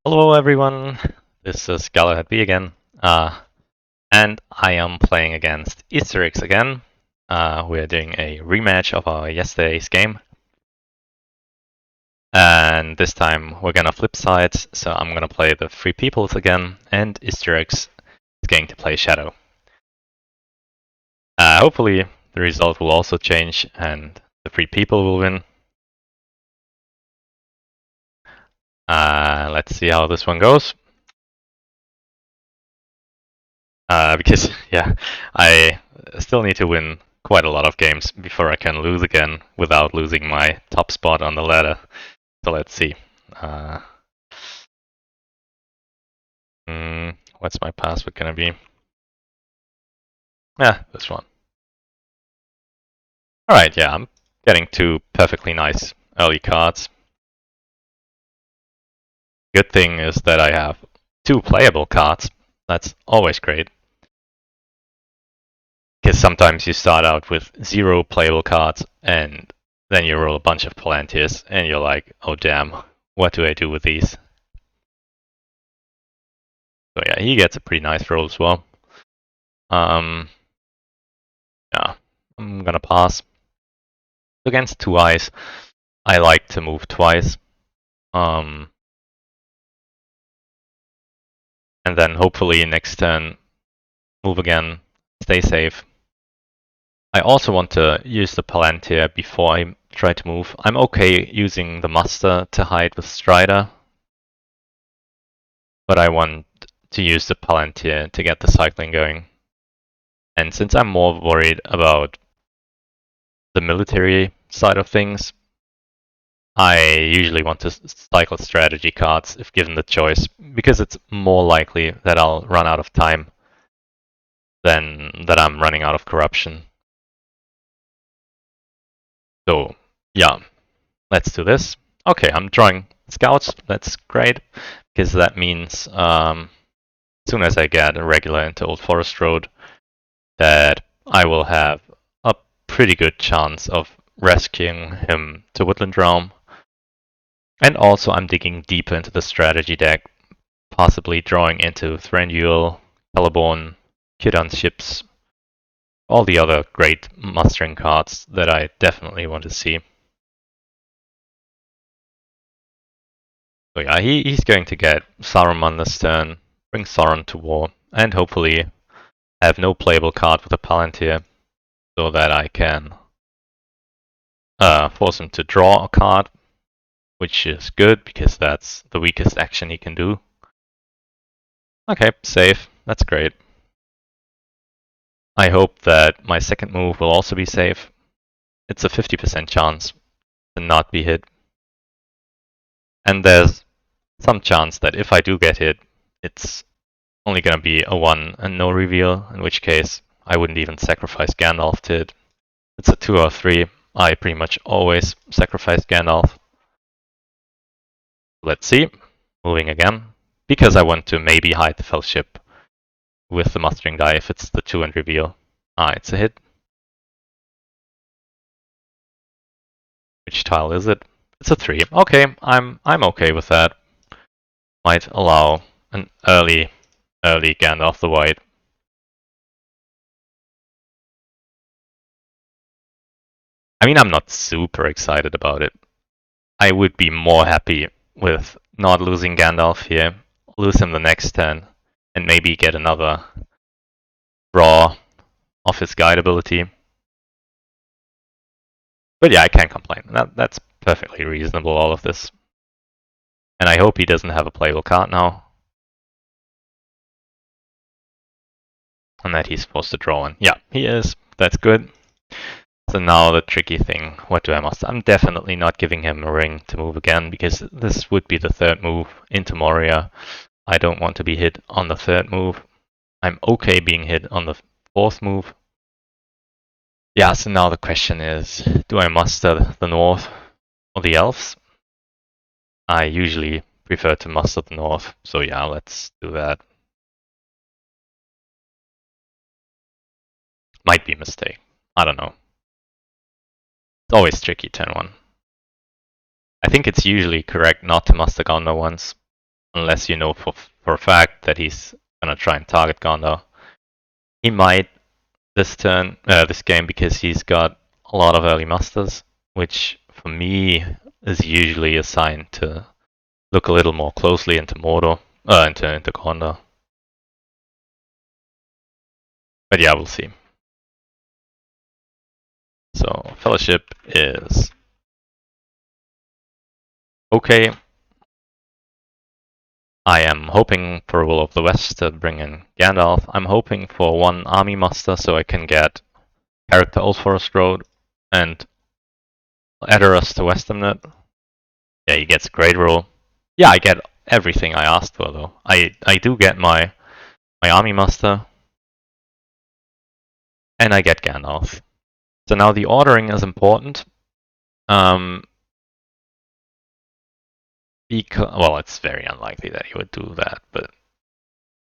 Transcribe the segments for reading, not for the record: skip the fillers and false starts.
Hello everyone, this is GalahadB again, and I am playing against Istarix again. We're doing a rematch of our yesterday's game, and this time we're gonna flip sides, so I'm gonna play the Three Peoples again, and Istarix is going to play Shadow. Hopefully the result will also change, and the Three People will win. Let's see how this one goes. Because, yeah, I still need to win quite a lot of games before I can lose again without losing my top spot on the ladder. So let's see. What's my password gonna be? Yeah, this one. Alright, yeah, I'm getting two perfectly nice early cards. Good thing is that I have two playable cards. That's always great. Because sometimes you start out with 0 playable cards and then you roll a bunch of Palantirs and you're like, oh damn, what do I do with these? So yeah, he gets a pretty nice roll as well. Yeah, I'm gonna pass. Against 2 eyes, I like to move twice. And then hopefully next turn, move again, stay safe. I also want to use the Palantir before I try to move. I'm okay using the Muster to hide with Strider, but I want to use the Palantir to get the cycling going. And since I'm more worried about the military side of things, I usually want to cycle strategy cards if given the choice, because it's more likely that I'll run out of time than that I'm running out of corruption. So, yeah, let's do this. Okay, I'm drawing scouts. That's great, because that means as soon as I get a regular into Old Forest Road, that I will have a pretty good chance of rescuing him to Woodland Realm. And also I'm digging deeper into the strategy deck, possibly drawing into Thranduil, Caliborn, Kidan's ships, all the other great mustering cards that I definitely want to see. So yeah, he's going to get Saruman this turn, bring Sauron to war, and hopefully have no playable card with a Palantir, so that I can force him to draw a card, which is good because that's the weakest action he can do. Okay, safe. That's great. I hope that my second move will also be safe. It's a 50% chance to not be hit. And there's some chance that if I do get hit, it's only going to be a 1 and no reveal, in which case I wouldn't even sacrifice Gandalf to it. It's a 2 or 3. I pretty much always sacrifice Gandalf. Let's see. Moving again. Because I want to maybe hide the Fellowship with the mustering die if it's the 2 and reveal. It's a hit. Which tile is it? It's a 3. Okay, I'm okay with that. Might allow an early Gandalf the White. I mean, I'm not super excited about it. I would be more happy with not losing Gandalf here, lose him the next turn, and maybe get another draw of his guide ability. But yeah, I can't complain. That's perfectly reasonable, all of this. And I hope he doesn't have a playable card now. And that he's supposed to draw one. Yeah, he is. That's good. So now the tricky thing, what do I muster? I'm definitely not giving him a ring to move again, because this would be the 3rd move into Moria. I don't want to be hit on the 3rd move. I'm okay being hit on the 4th move. Yeah, so now the question is, do I muster the North or the Elves? I usually prefer to muster the North, so yeah, let's do that. Might be a mistake. I don't know. It's always tricky, turn 1. I think it's usually correct not to muster Gondor once. unless you know for a fact that he's gonna try and target Gondor. He might this game because he's got a lot of early musters, which for me is usually a sign to look a little more closely into Mordor, into Gondor. But yeah, we'll see. So Fellowship is okay. I am hoping for Will of the West to bring in Gandalf. I'm hoping for one army muster so I can get character Old Forest Road and Edoras to Westernnet. Yeah, he gets a great roll. Yeah, I get everything I asked for though. I do get my army muster and I get Gandalf. So now the ordering is important. Because, well, it's very unlikely that he would do that, but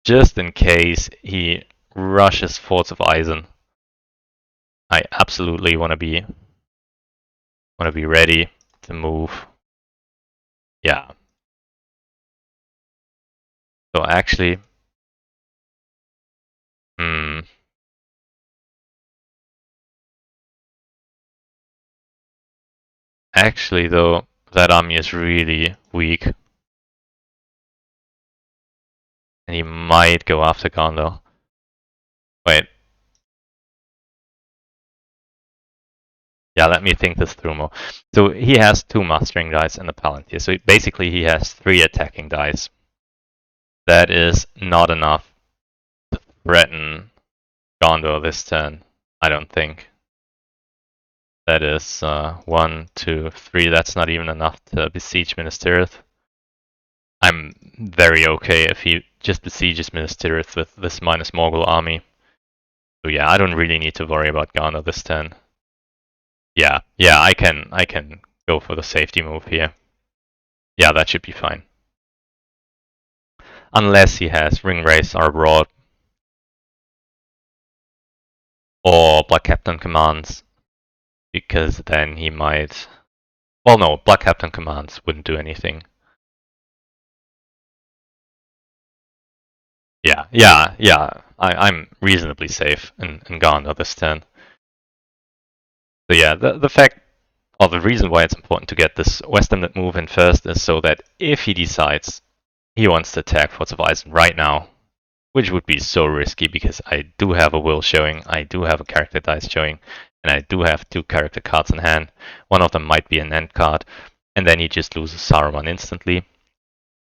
just in case he rushes Forts of Eisen, I absolutely want to be ready to move. Yeah. So actually, actually though, that army is really weak, and he might go after Gondor. Wait. Yeah, let me think this through more. So he has 2 mastering dice and a Palantir. So basically he has 3 attacking dice. That is not enough to threaten Gondor this turn, I don't think. That is 1, 2, 3. That's not even enough to besiege Minas Tirith. I'm very okay if he just besieges Minas Tirith with this minus Morgul army. So yeah, I don't really need to worry about Gondor this turn. Yeah, I can go for the safety move here. Yeah, that should be fine. Unless he has Ringwraiths are abroad or Black Captain commands, because then he might. Well, no, Black Captain commands wouldn't do anything. Yeah. I'm reasonably safe in Gondor this turn. So yeah, the fact, or the reason why it's important to get this Westernnet move in first is so that if he decides he wants to attack Forts of Eisen right now, which would be so risky because I do have a will showing, I do have a character dice showing, and I do have 2 character cards in hand. One of them might be an end card, and then he just loses Saruman instantly.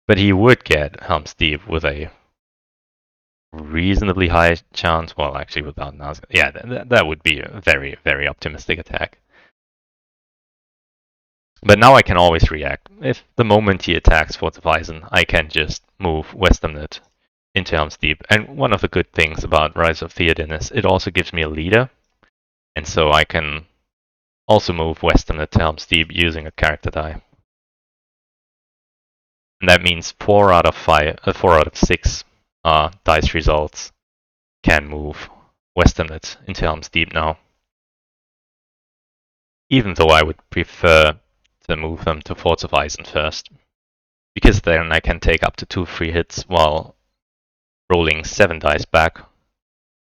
But he would get Helm's Deep with a reasonably high chance. Well, actually, without Nazgûl. Yeah, that would be a very, very optimistic attack. But now I can always react. If the moment he attacks Forts of Eisen, I can just move Westernnet into Helm's Deep. And one of the good things about Rise of Theoden is it also gives me a leader. And so I can also move Westernnet to Helm's Deep using a character die. And that means 4 out of 6 dice results can move Westernnet into Helm's Deep now. Even though I would prefer to move them to Forts of Eisen first. Because then I can take up to 2 free hits while rolling 7 dice back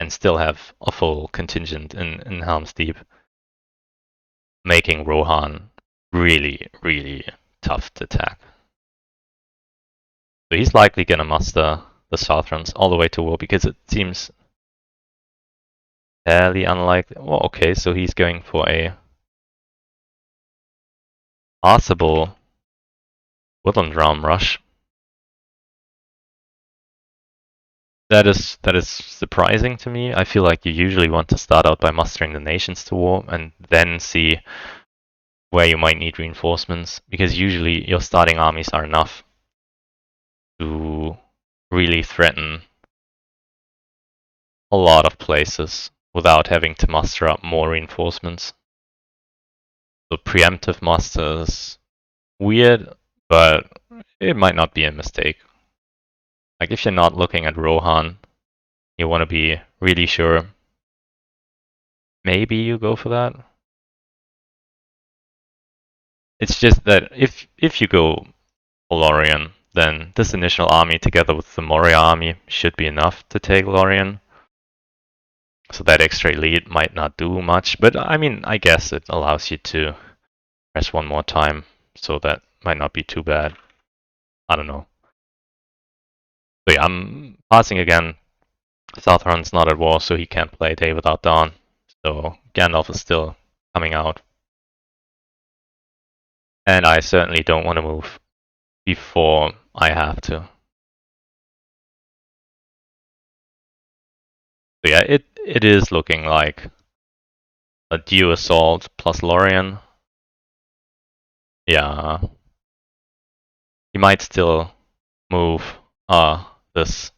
and still have a full contingent in Helm's Deep, making Rohan really, really tough to attack. So he's likely gonna muster the Southrons all the way to war because it seems fairly unlikely. Well, okay, so he's going for a possible Woodland Realm rush. That is surprising to me. I feel like you usually want to start out by mustering the nations to war and then see where you might need reinforcements, because usually your starting armies are enough to really threaten a lot of places without having to muster up more reinforcements. So preemptive muster is weird, but it might not be a mistake. Like if you're not looking at Rohan, you want to be really sure, maybe you go for that. It's just that if you go Valorian, then this initial army together with the Moria army should be enough to take Lorien. So that extra elite might not do much, but I mean, I guess it allows you to press one more time, so that might not be too bad. I don't know. So yeah, I'm passing again. Southron's not at war, so he can't play Day Without Dawn. So Gandalf is still coming out. And I certainly don't want to move before I have to. So yeah, it is looking like a Dew Assault plus Lorien. Yeah. He might still move this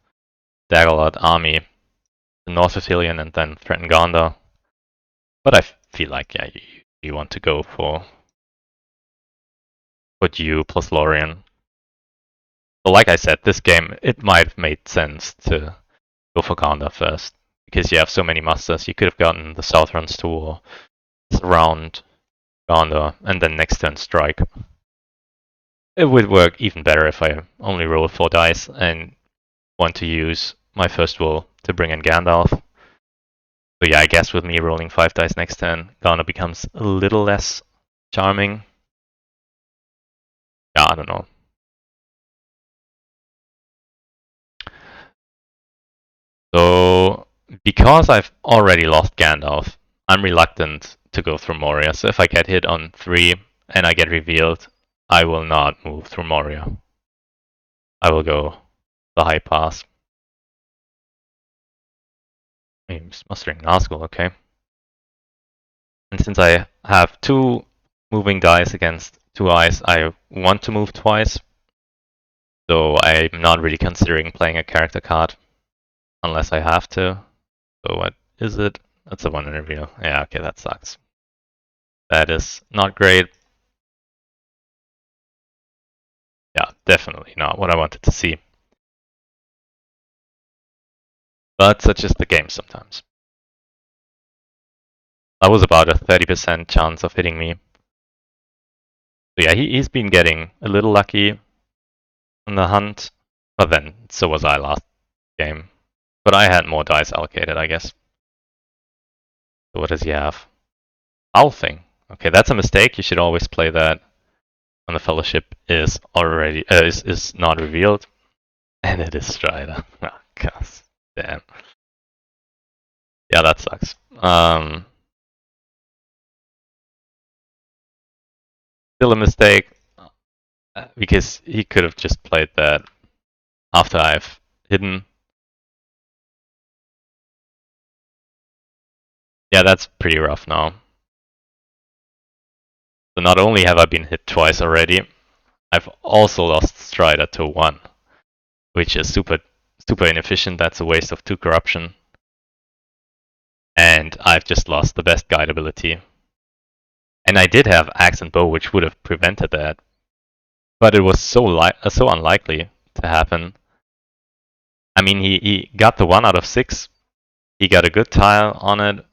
Dagalad army to North Ithilien and then threaten Gondor. But I feel like, yeah, you want to go for Dew plus Lorien. So like I said, this game, it might have made sense to go for Gondor first. Because you have so many masters, you could have gotten the Southrons to war, surround Gondor, and then next turn strike. It would work even better if I only roll 4 dice and want to use my first roll to bring in Gandalf. So yeah, I guess with me rolling 5 dice next turn, Gondor becomes a little less charming. Yeah, I don't know. So, because I've already lost Gandalf, I'm reluctant to go through Moria. So if I get hit on 3 and I get revealed, I will not move through Moria. I will go the high pass. I'm mustering Nazgul, okay. And since I have 2 moving dice against 2 eyes, I want to move twice. So I'm not really considering playing a character card unless I have to. So what is it? That's a 1 in reveal. Yeah, okay, that sucks. That is not great. Yeah, definitely not what I wanted to see. But such is the game sometimes. That was about a 30% chance of hitting me. So yeah, he's been getting a little lucky on the hunt, but then so was I last game. But I had more dice allocated, I guess. So what does he have? Owl thing. Okay, that's a mistake. You should always play that when the fellowship is already is not revealed. And it is Strider. Oh, God damn. Yeah, that sucks. Still a mistake because he could have just played that after I've hidden. Yeah, that's pretty rough now. So not only have I been hit twice already, I've also lost Strider to 1, which is super inefficient. That's a waste of 2 corruption. And I've just lost the best guide ability. And I did have Axe and Bow, which would have prevented that. But it was so unlikely to happen. I mean, he got the 1 out of 6. He got a good tile on it.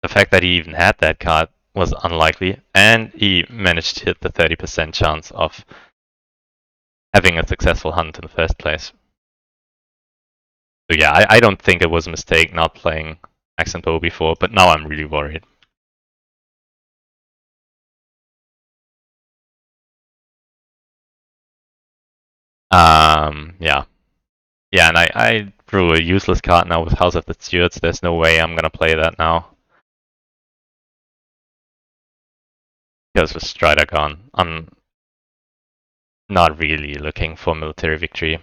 The fact that he even had that card was unlikely, and he managed to hit the 30% chance of having a successful hunt in the first place. So yeah, I don't think it was a mistake not playing Axe and Bow before, but now I'm really worried. Yeah. Yeah, and I drew a useless card now with House of the Stewards. There's no way I'm gonna play that now. Because with Strider gone, I'm not really looking for military victory.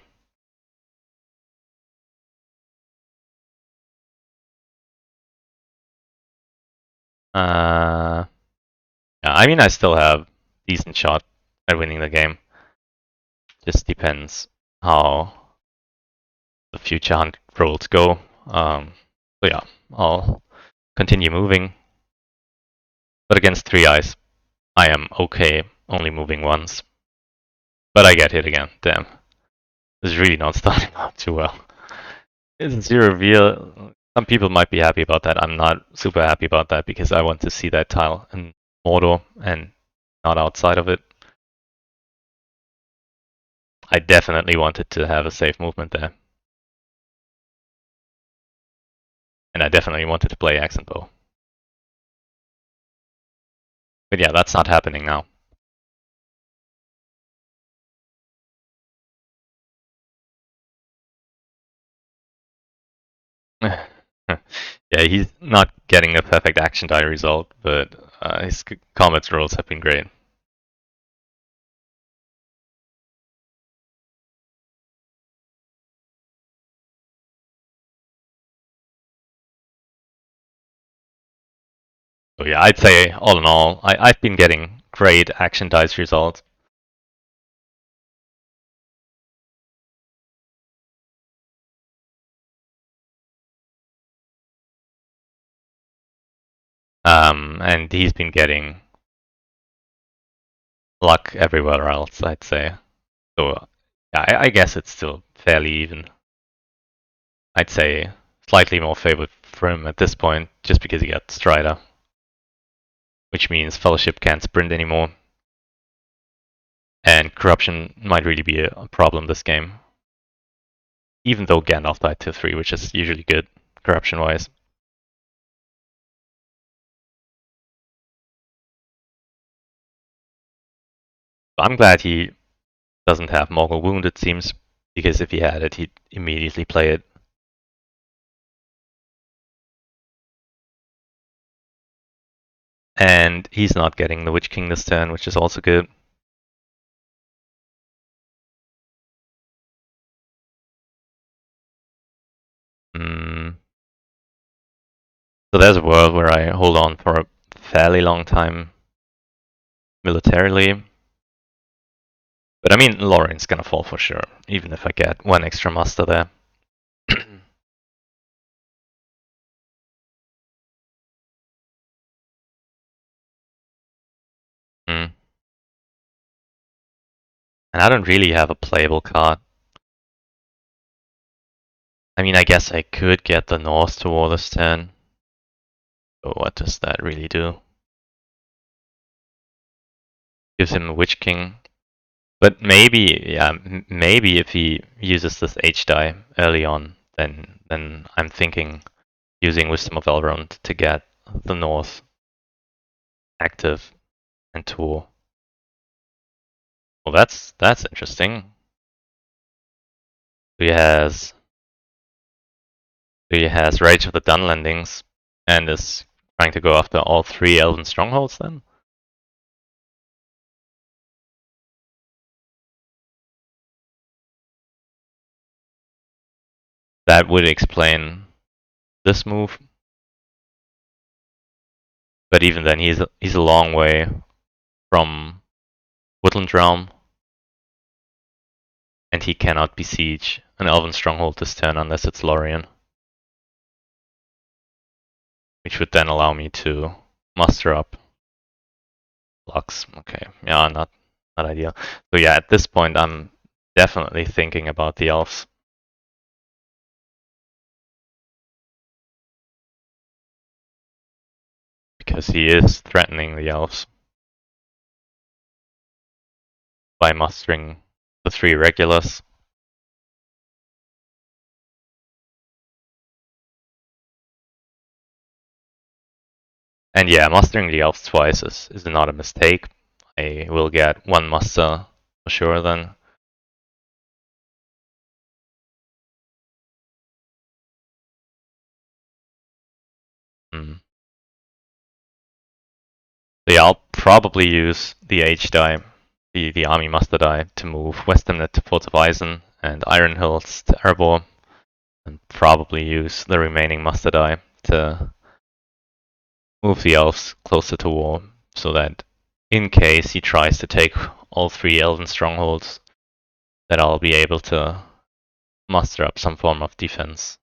Yeah, I mean, I still have decent shot at winning the game. Just depends how the future hunt rolls go. So yeah, I'll continue moving. But against 3 eyes, I am okay only moving once. But I get hit again. Damn. This is really not starting out too well. It's 0 reveal. Some people might be happy about that. I'm not super happy about that because I want to see that tile in Mordor and not outside of it. I definitely wanted to have a safe movement there. And I definitely wanted to play accent bow. But yeah, that's not happening now. Yeah, he's not getting a perfect action die result, but his combat rolls have been great. So yeah, I'd say all in all, I've been getting great action dice results. And he's been getting luck everywhere else, I'd say. So I guess it's still fairly even. I'd say slightly more favored for him at this point, just because he got Strider, which means Fellowship can't sprint anymore. And Corruption might really be a problem this game. Even though Gandalf died to 3, which is usually good, corruption-wise. I'm glad he doesn't have Morgul Wound, it seems, because if he had it, he'd immediately play it. And he's not getting the Witch King this turn, which is also good. So there's a world where I hold on for a fairly long time militarily. But I mean, Lorraine gonna fall for sure, even if I get one extra master there. And I don't really have a playable card. I mean, I guess I could get the North to war this turn. But what does that really do? Gives him a Witch King. But maybe, yeah, maybe if he uses this H die early on, then I'm thinking using Wisdom of Elrond to get the North active and tour. Well, that's interesting. He has Rage of the Dunlandings and is trying to go after all 3 Elven strongholds then? That would explain this move. But even then, he's a long way from Woodland Realm, and he cannot besiege an Elven stronghold this turn unless it's Lorien, which would then allow me to muster up Lux. Okay, yeah, not ideal. So yeah, at this point, I'm definitely thinking about the elves. Because he is threatening the elves by mustering the 3 regulars. And yeah, mustering the elves twice is not a mistake. I will get 1 muster for sure then. So yeah, I'll probably use the H die, the army muster die, to move Westernet to Fort of Eisen and Iron Hills to Erebor, and probably use the remaining muster die to move the elves closer to war, so that in case he tries to take all 3 Elven strongholds, that I'll be able to muster up some form of defense.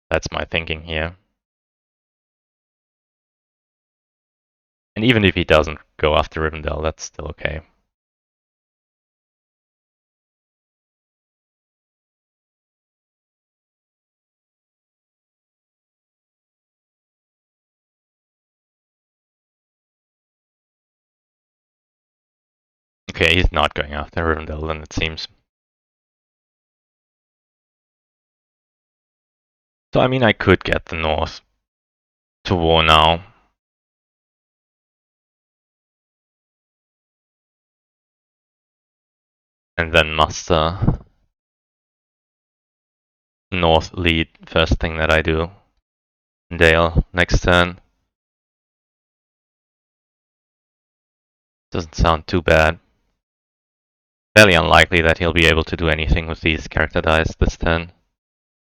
That's my thinking here. And even if he doesn't go after Rivendell, that's still okay. Okay, he's not going after Rivendell then, it seems. So I mean, I could get the North to war now. And then muster North lead first thing that I do. Dale next turn. Doesn't sound too bad. Fairly unlikely that he'll be able to do anything with these character dice this turn.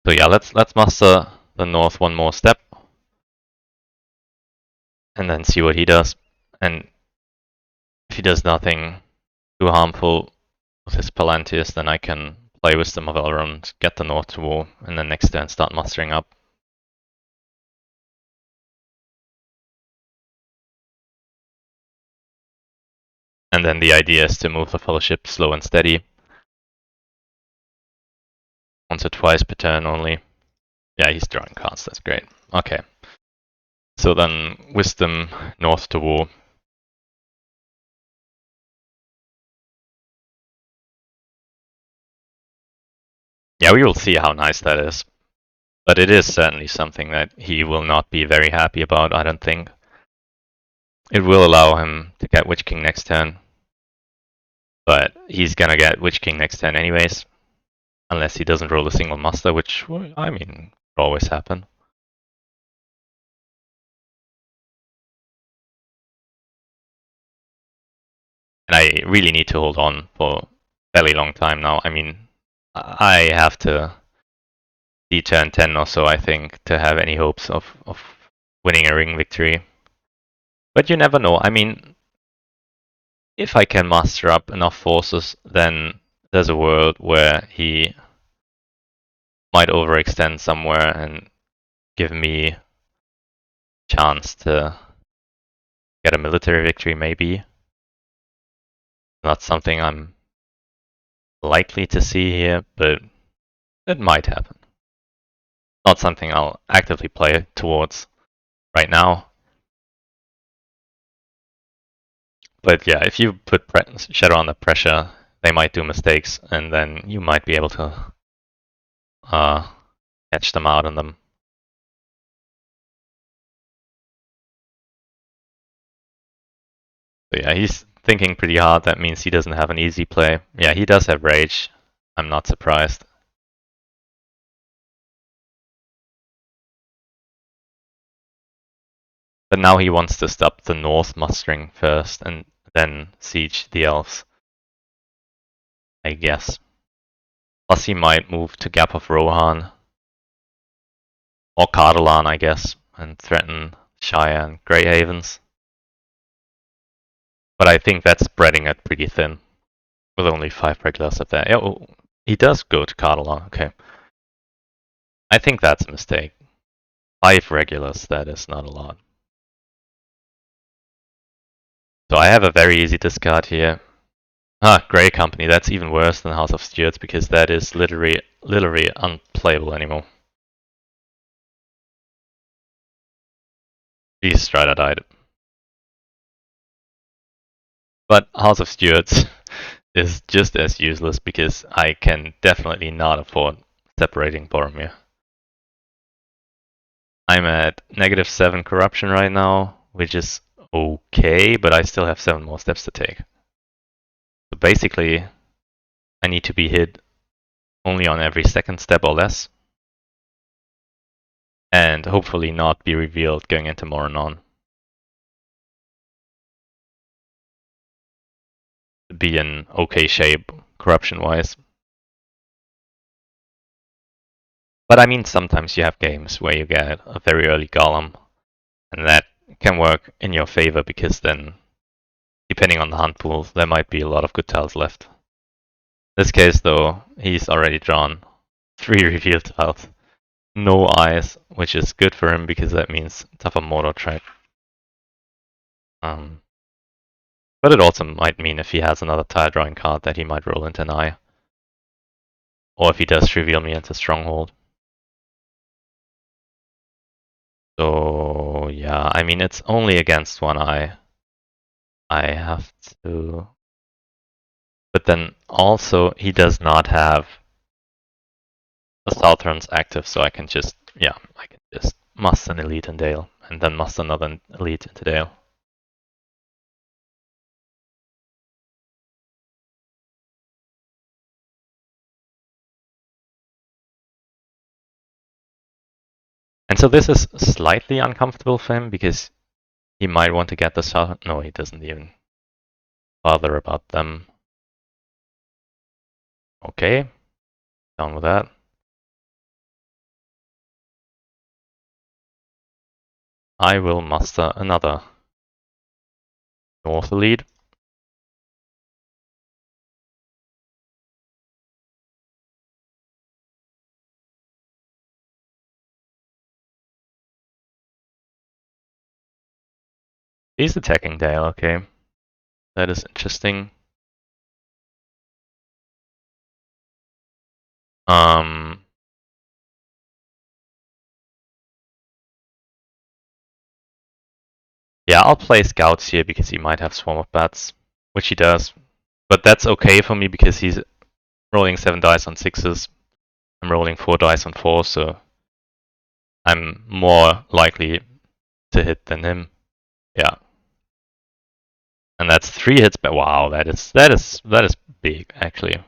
So yeah, let's muster the North one more step. And then see what he does. And if he does nothing too harmful with his Palantir, then I can play Wisdom of Elrond, get the North to war, and then next turn start mustering up. And then the idea is to move the Fellowship slow and steady. Once or twice per turn only. Yeah, he's drawing cards, that's great. Okay. So then Wisdom, North to war. Yeah, we will see how nice that is. But it is certainly something that he will not be very happy about, I don't think. It will allow him to get Witch King next turn. But he's gonna get Witch King next turn anyways. Unless he doesn't roll a single muster, which, I mean, could always happen. And I really need to hold on for a fairly long time now. I mean, I have to see turn 10 or so, I think, to have any hopes of winning a ring victory. But you never know. I mean, if I can muster up enough forces, then there's a world where he might overextend somewhere and give me a chance to get a military victory, maybe. Not something I'm likely to see here, but it might happen. Not something I'll actively play towards right now. But yeah, if you put Shadow under pressure, they might do mistakes, and then you might be able to catch them out on them. So yeah, he's thinking pretty hard. That means he doesn't have an easy play. Yeah, he does have Rage. I'm not surprised. But now he wants to stop the North mustering first and then siege the elves, I guess. Plus he might move to Gap of Rohan. Or Cardolan, I guess, and threaten Shire and Grey Havens. But I think that's spreading it pretty thin, with only 5 regulars up there. Oh, he does go to Cardolan, okay. I think that's a mistake. 5 regulars, that is not a lot. So I have a very easy discard here. Grey Company, that's even worse than House of Stewards because that is literally unplayable anymore. Jesus, Strider died. But House of Stewards is just as useless because I can definitely not afford separating Boromir. I'm at -7 corruption right now, which is okay, but I still have 7 more steps to take. So basically, I need to be hit only on every second step or less, and hopefully not be revealed going into Moranon. To be in okay shape, corruption-wise. But I mean, sometimes you have games where you get a very early Golem, and that can work in your favor because then, depending on the hunt pool, there might be a lot of good tiles left. In this case, though, he's already drawn 3 reveal tiles. No eyes, which is good for him because that means tougher Mordor track. But it also might mean if he has another tile drawing card that he might roll into an eye. Or if he does reveal me into Stronghold. So yeah, I mean it's only against one eye. I have to But then also he does not have the Southrons active, so I can just must an elite in Dale, and then must another elite into Dale. And so this is slightly uncomfortable for him because he might want to get the Southern. No, he doesn't even bother about them. Okay, down with that. I will muster another North elite. He's attacking Dale, okay. That is interesting. Yeah, I'll play scouts here because he might have swarm of bats, which he does. But that's okay for me because he's rolling 7 dice on 6s. I'm rolling 4 dice on 4s, so I'm more likely to hit than him. Yeah. And that's 3 hits, but wow, that is big actually.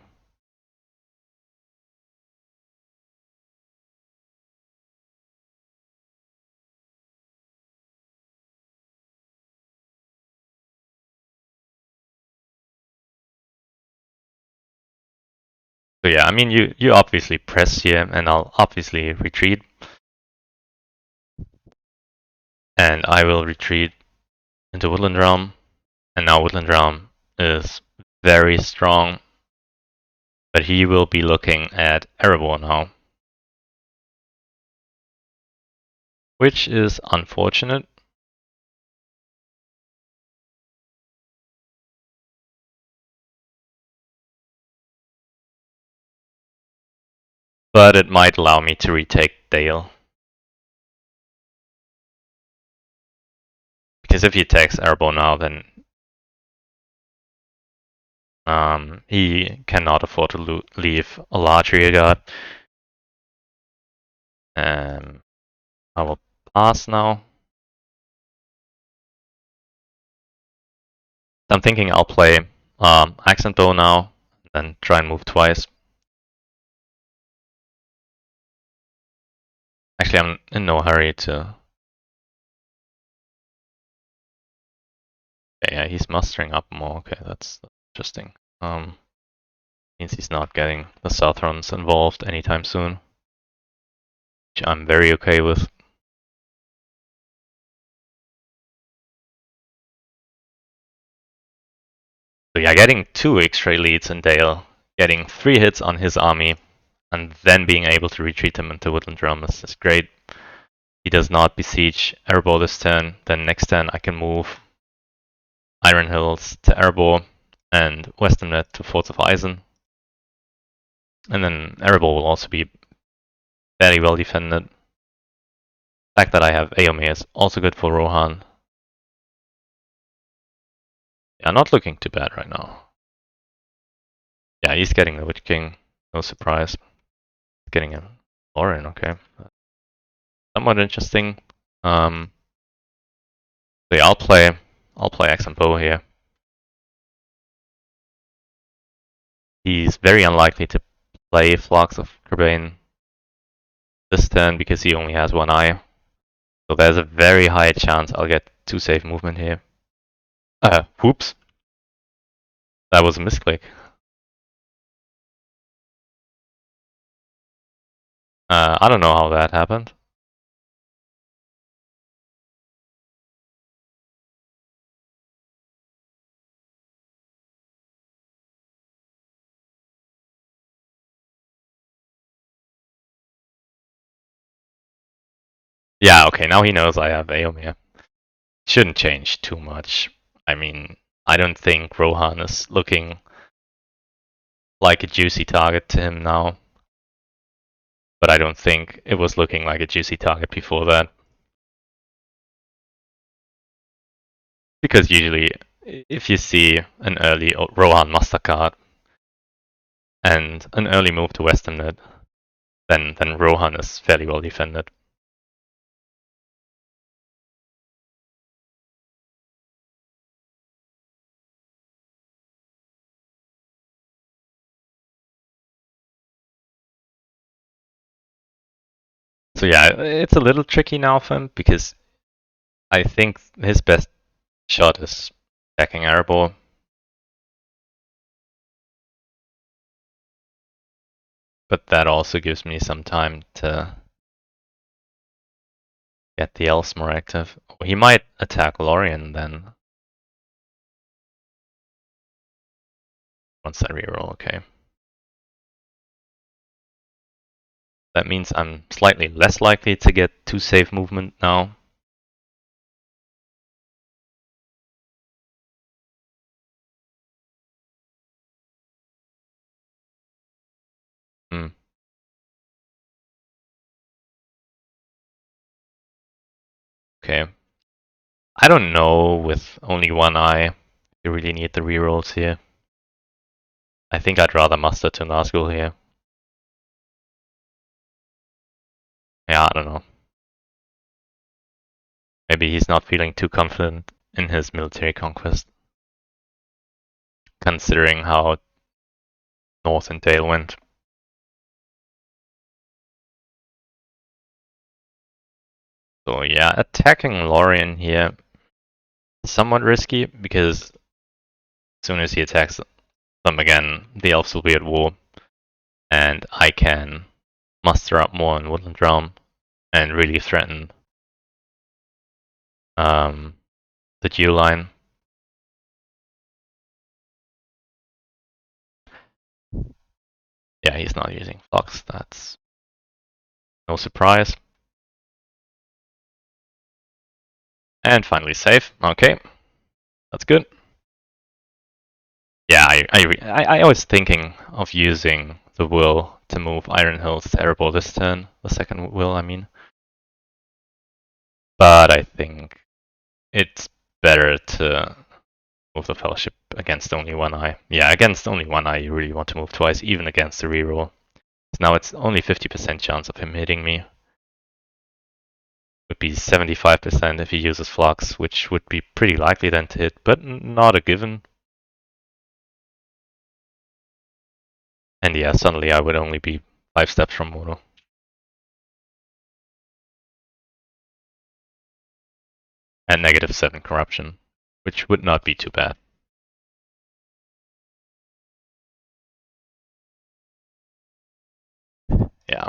So yeah, I mean you obviously press here and I'll obviously retreat. And I will retreat into Woodland Realm. And now Woodland Realm is very strong. But he will be looking at Erebor now. Which is unfortunate. But it might allow me to retake Dale. Because if he attacks Erebor now, then he cannot afford to leave a large rearguard. I will pass now. I'm thinking I'll play Accent Bow now, then try and move twice. Actually, I'm in no hurry to. Yeah, he's mustering up more. Okay, that's interesting. Means he's not getting the Southrons involved anytime soon, which I'm very okay with. So yeah, getting 2 X-ray leads in Dale, getting 3 hits on his army, and then being able to retreat him into Woodland Realm is great. He does not besiege Erebor this turn, then next turn I can move Iron Hills to Erebor and Western Net to Forts of Eisen. And then Erebor will also be fairly well defended. The fact that I have Aomir is also good for Rohan. Yeah, not looking too bad right now. Yeah, he's getting the Witch King, no surprise. Getting a Lauren, okay. Somewhat interesting. So yeah, I'll play Accent Bow here. He's very unlikely to play Flocks of Kerbane this turn because he only has 1 eye. So there's a very high chance I'll get 2 safe movement here. Whoops. That was a misclick. I don't know how that happened. Yeah, okay, now he knows I have Aomir. Shouldn't change too much. I mean, I don't think Rohan is looking like a juicy target to him now. But I don't think it was looking like a juicy target before that. Because usually, if you see an early Rohan Master card, and an early move to western mid, then Rohan is fairly well defended. So yeah, it's a little tricky now for him because I think his best shot is attacking airball. But that also gives me some time to get the elves more active. He might attack Lorien then. Once I reroll, okay. That means I'm slightly less likely to get 2 save movement now. Hmm. Okay. I don't know with only one eye. You really need the rerolls here. I think I'd rather muster to Nazgul here. Yeah, I don't know. Maybe he's not feeling too confident in his military conquest, considering how North and Dale went. So yeah, attacking Lorien here is somewhat risky because as soon as he attacks them again, the elves will be at war, and I can muster up more in Woodland Realm and really threaten the Geo line. Yeah, he's not using Fox, that's no surprise. And finally save, okay, that's good. Yeah, I was thinking of using the will to move Iron Hills to Airball this turn, the second will, I mean. But I think it's better to move the Fellowship against only one eye. Yeah, against only one eye you really want to move twice, even against the reroll. So now it's only 50% chance of him hitting me. Would be 75% if he uses Flux, which would be pretty likely then to hit, but not a given. And yeah, suddenly I would only be 5 steps from mono. And -7 corruption, which would not be too bad. Yeah,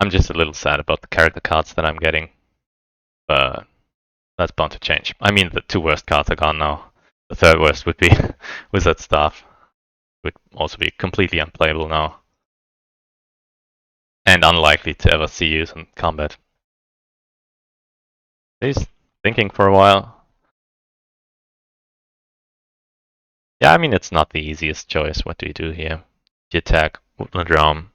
I'm just a little sad about the character cards that I'm getting, but that's bound to change. I mean, the 2 worst cards are gone now. The 3rd worst would be Wizard Staff. Would also be completely unplayable now. And unlikely to ever see use in combat. He's thinking for a while. Yeah, I mean, it's not the easiest choice. What do you do here? You attack Woodland Realm,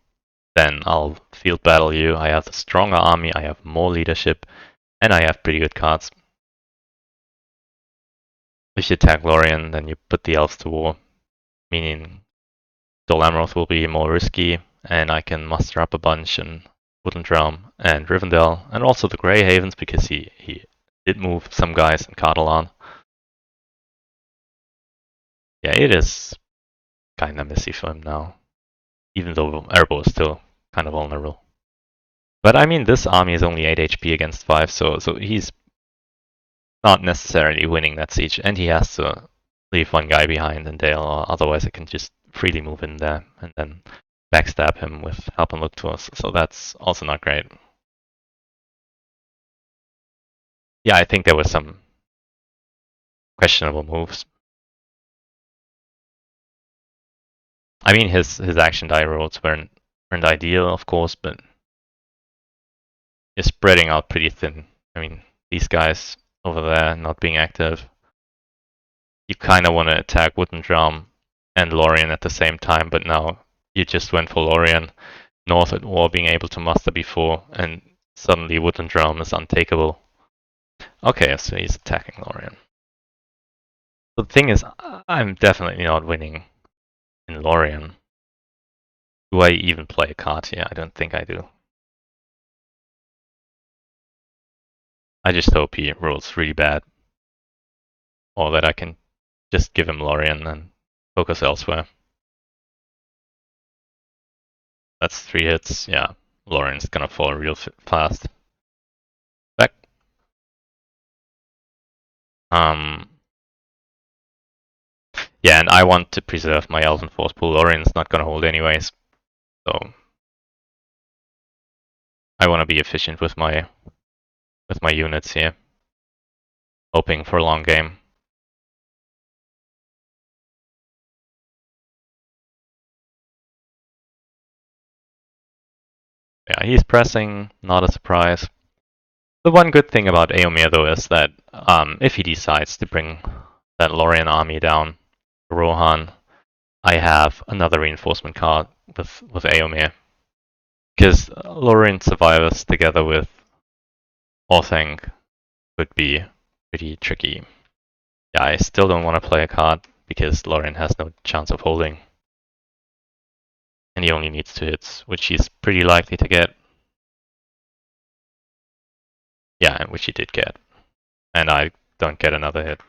then I'll field battle you. I have a stronger army, I have more leadership, and I have pretty good cards. If you attack Lorien, then you put the elves to war, meaning Dol Amroth will be more risky, and I can muster up a bunch in Woodland Realm and Rivendell, and also the Grey Havens because he did move some guys in Catalan. Yeah, it is kinda messy for him now, even though Erbo is still kind of vulnerable. But I mean, this army is only 8 HP against 5, so he's not necessarily winning that siege, and he has to leave one guy behind in Dale, or otherwise I can just freely move in there and then backstab him with help and look to us. So that's also not great. Yeah, I think there were some questionable moves. I mean, his action die rolls weren't ideal, of course, but he's spreading out pretty thin. I mean, these guys over there not being active. You kind of want to attack Wooden Drum and Lorien at the same time, but now you just went for Lorien, North at war being able to muster before, and suddenly Wooden Drum is untakeable. Okay, so he's attacking Lorien. The thing is, I'm definitely not winning in Lorien. Do I even play a card here? I don't think I do. I just hope he rolls really bad. Or that I can just give him Lorien and focus elsewhere. That's 3 hits. Yeah, Lorien's gonna fall real fast. Back. Yeah, and I want to preserve my Elven Force pool. Lorien's not gonna hold anyways. So I want to be efficient with my units here. Hoping for a long game. Yeah, he's pressing, not a surprise. The one good thing about Eomer though is that if he decides to bring that Lorien army down to Rohan, I have another reinforcement card with Eomer. Because Lorien survivors together with Orthanc would be pretty tricky. Yeah, I still don't want to play a card because Lorien has no chance of holding. And he only needs 2 hits, which he's pretty likely to get. Yeah, which he did get. And I don't get another hit.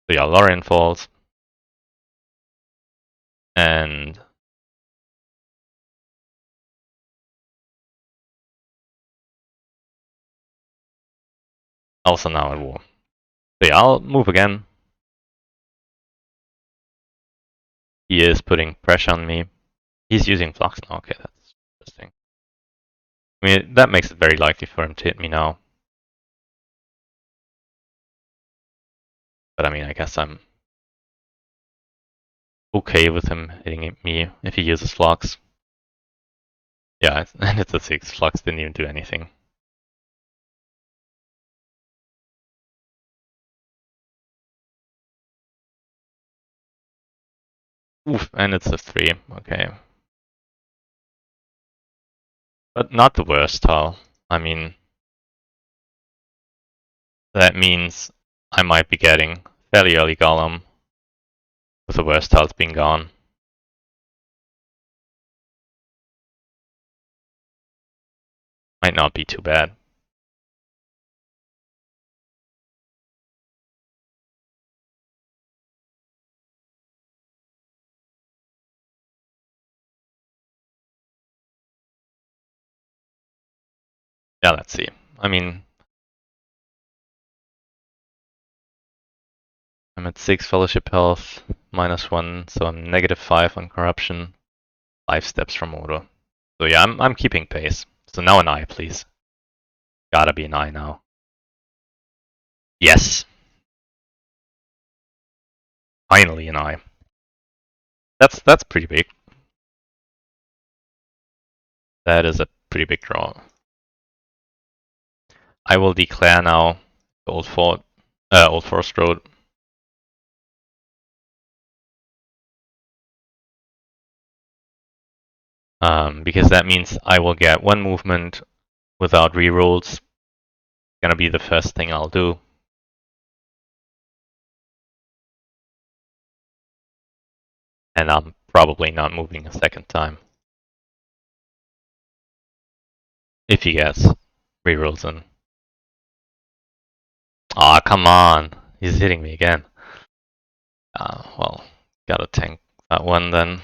So yeah, Lorien falls. And also now at war. So yeah, I'll move again. He is putting pressure on me. He's using Flux now. Okay, that's interesting. I mean, that makes it very likely for him to hit me now. But I mean, I guess I'm okay with him hitting me if he uses Flux. Yeah, and it's a 6. Flux didn't even do anything. Oof, and it's a 3. Okay. But not the worst tile. I mean, that means I might be getting fairly early Golem with the worst tiles being gone. Might not be too bad. Yeah, let's see. I mean, I'm at 6 fellowship health, -1, so I'm -5 on corruption, 5 steps from order. So yeah, I'm keeping pace. So now an eye, please. Gotta be an eye now. Yes! Finally an eye. That's pretty big. That is a pretty big draw. I will declare now Old Forest Road. Because that means I will get 1 movement without rerolls. Gonna be the first thing I'll do. And I'm probably not moving a second time. If he gets rerolls in. Aw, come on. He's hitting me again. Well, gotta tank that one then.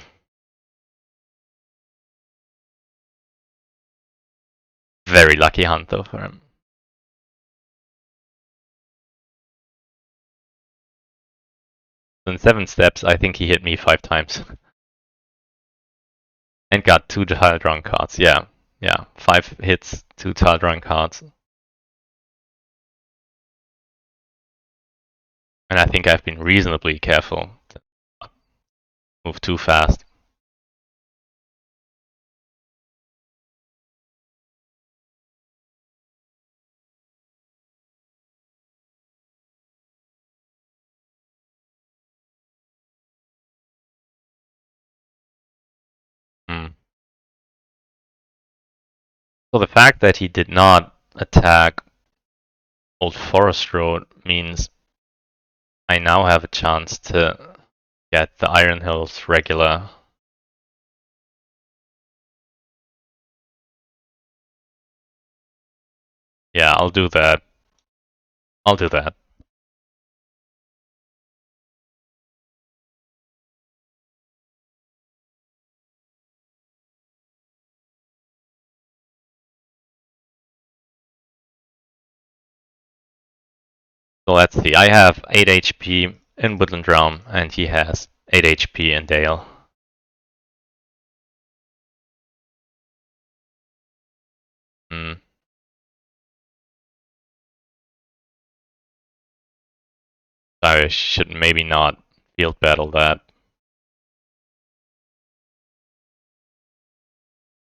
Very lucky hunt though for him. In 7 steps, I think he hit me 5 times. And got 2 tile drawing cards. Yeah, 5 hits, 2 tile drawing cards. And I think I've been reasonably careful to not move too fast. So the fact that he did not attack Old Forest Road means I now have a chance to get the Iron Hills regular Yeah, I'll do that. I'll do that. So let's see. I have 8 HP in Woodland Realm, and he has 8 HP in Dale. Hmm. I should maybe not field battle that.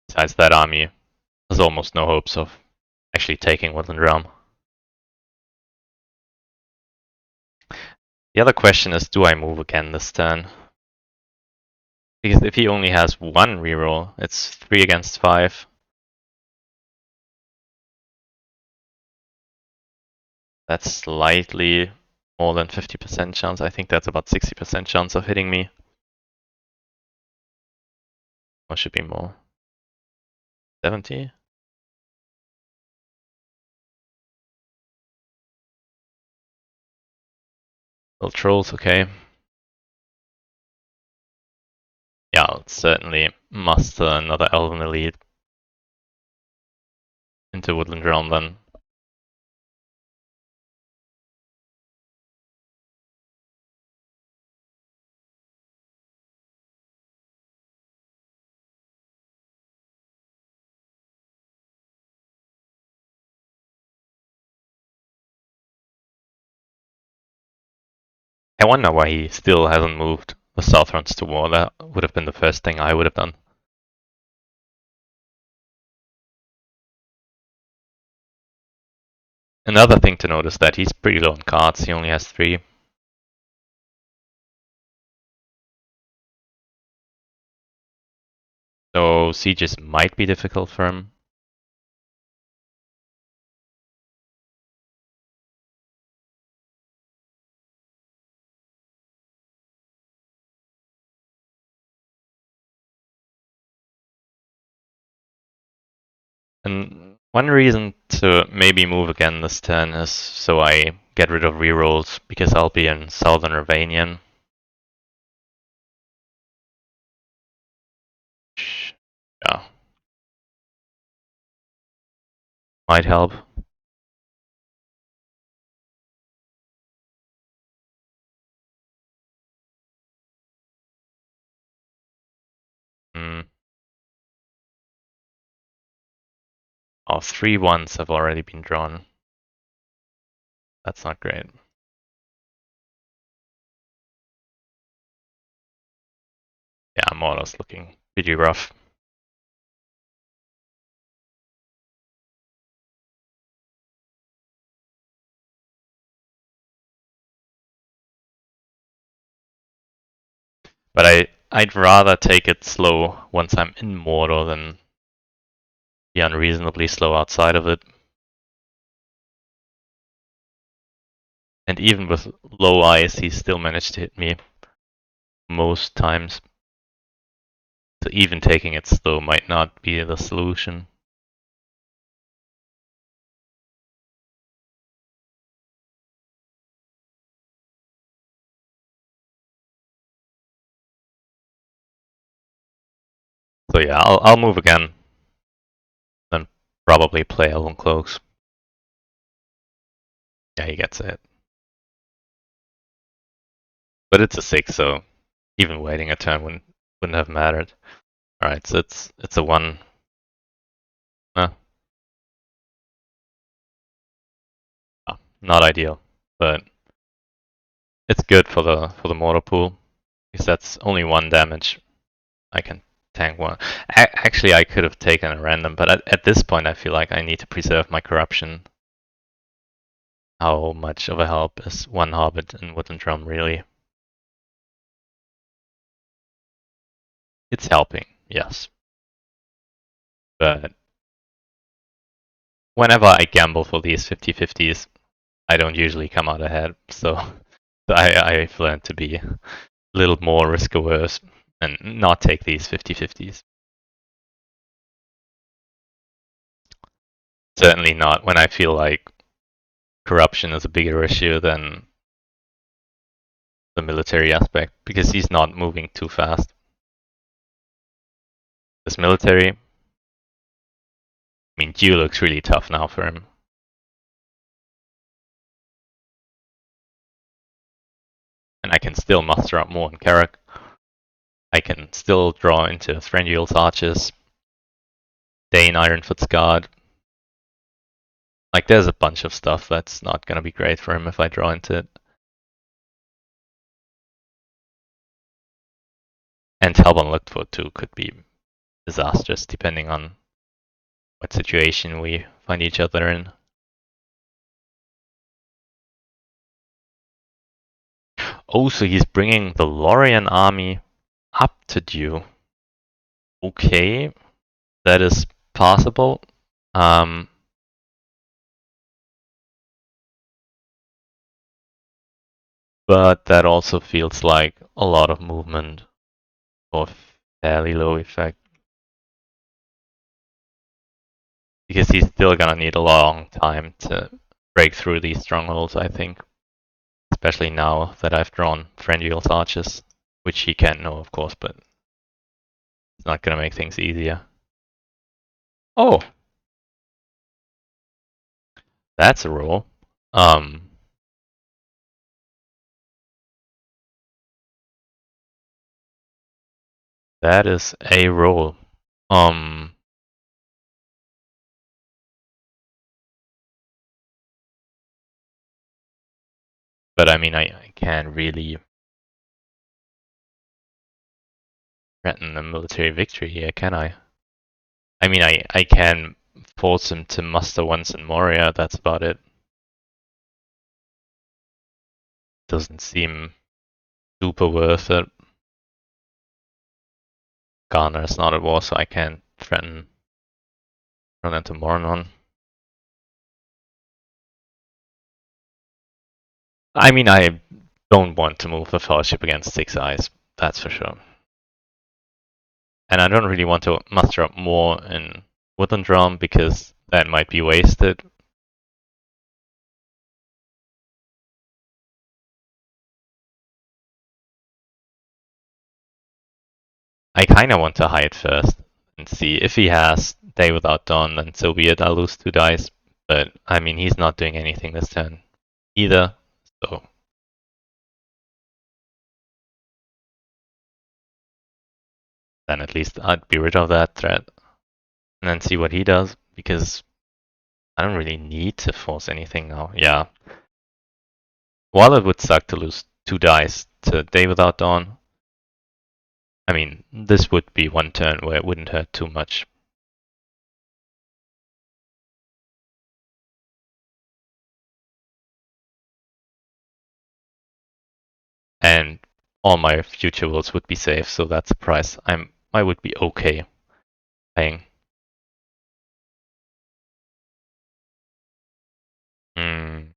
Besides, that army, there's almost no hopes of actually taking Woodland Realm. The other question is, do I move again this turn? Because if he only has one reroll, it's 3 against 5. That's slightly more than 50% chance. I think that's about 60% chance of hitting me. Or should be more. 70? Well, trolls, okay. Yeah, I'll certainly muster another Elven Elite into Woodland Realm then. I wonder why he still hasn't moved the Southrons to war. That would have been the first thing I would have done. Another thing to note is that he's pretty low on cards. He only has 3. So sieges might be difficult for him. And one reason to maybe move again this turn is so I get rid of rerolls, because I'll be in Southern Ravanian. Yeah. Might help. Hmm. Oh, 3 ones have already been drawn. That's not great. Yeah, Mortar's looking pretty rough. But I'd rather take it slow once I'm in Mordor than be unreasonably slow outside of it. And even with low ice, he still managed to hit me most times. So even taking it slow might not be the solution. So yeah, I'll move again. Then probably play Elven Cloaks. Yeah, he gets it. But it's a 6, so even waiting a turn wouldn't have mattered. Alright, so it's a 1. Not ideal, but it's good for the mortar pool, because that's only 1 damage. I can tank 1. Actually, I could have taken a random, but at this point, I feel like I need to preserve my corruption. How much of a help is 1 Hobbit in Woodland Realm really? It's helping, yes. But whenever I gamble for these 50-50s, I don't usually come out ahead, so I've learned to be a little more risk averse and not take these 50-50s. Certainly not when I feel like corruption is a bigger issue than the military aspect, because he's not moving too fast. This military, I mean, Q looks really tough now for him. And I can still muster up more in Carrack. I can still draw into Thranduil's Archers, Dane Ironfoot's Guard. Like, there's a bunch of stuff that's not gonna be great for him if I draw into it. And Talbot looked for too could be disastrous depending on what situation we find each other in. Oh, so he's bringing the Lorien army up to Dew. Okay, that is possible. But that also feels like a lot of movement for fairly low effect. Because he's still gonna need a long time to break through these strongholds, I think. Especially now that I've drawn Thranduil's Archers, which he can't know, of course, but it's not gonna make things easier. Oh! That's a roll. That is a roll. But I mean, I can't really threaten a military victory here, can I? I mean, I can force him to muster once in Moria, that's about it. Doesn't seem super worth it. Ghana is not at war, so I can't threaten run into Moronon. I mean, I don't want to move the Fellowship against Six Eyes, that's for sure. And I don't really want to muster up more in Woodland Realm because that might be wasted. I kinda want to hide first and see if he has Day Without Dawn, then so be it, I'll lose 2 dice. But I mean, he's not doing anything this turn either, so. Then at least I'd be rid of that threat and then see what he does, because I don't really need to force anything now. Yeah. While it would suck to lose 2 dice to Day Without Dawn, I mean, this would be one turn where it wouldn't hurt too much. And all my future wills would be safe, so that's a price I would be okay paying. Hmm.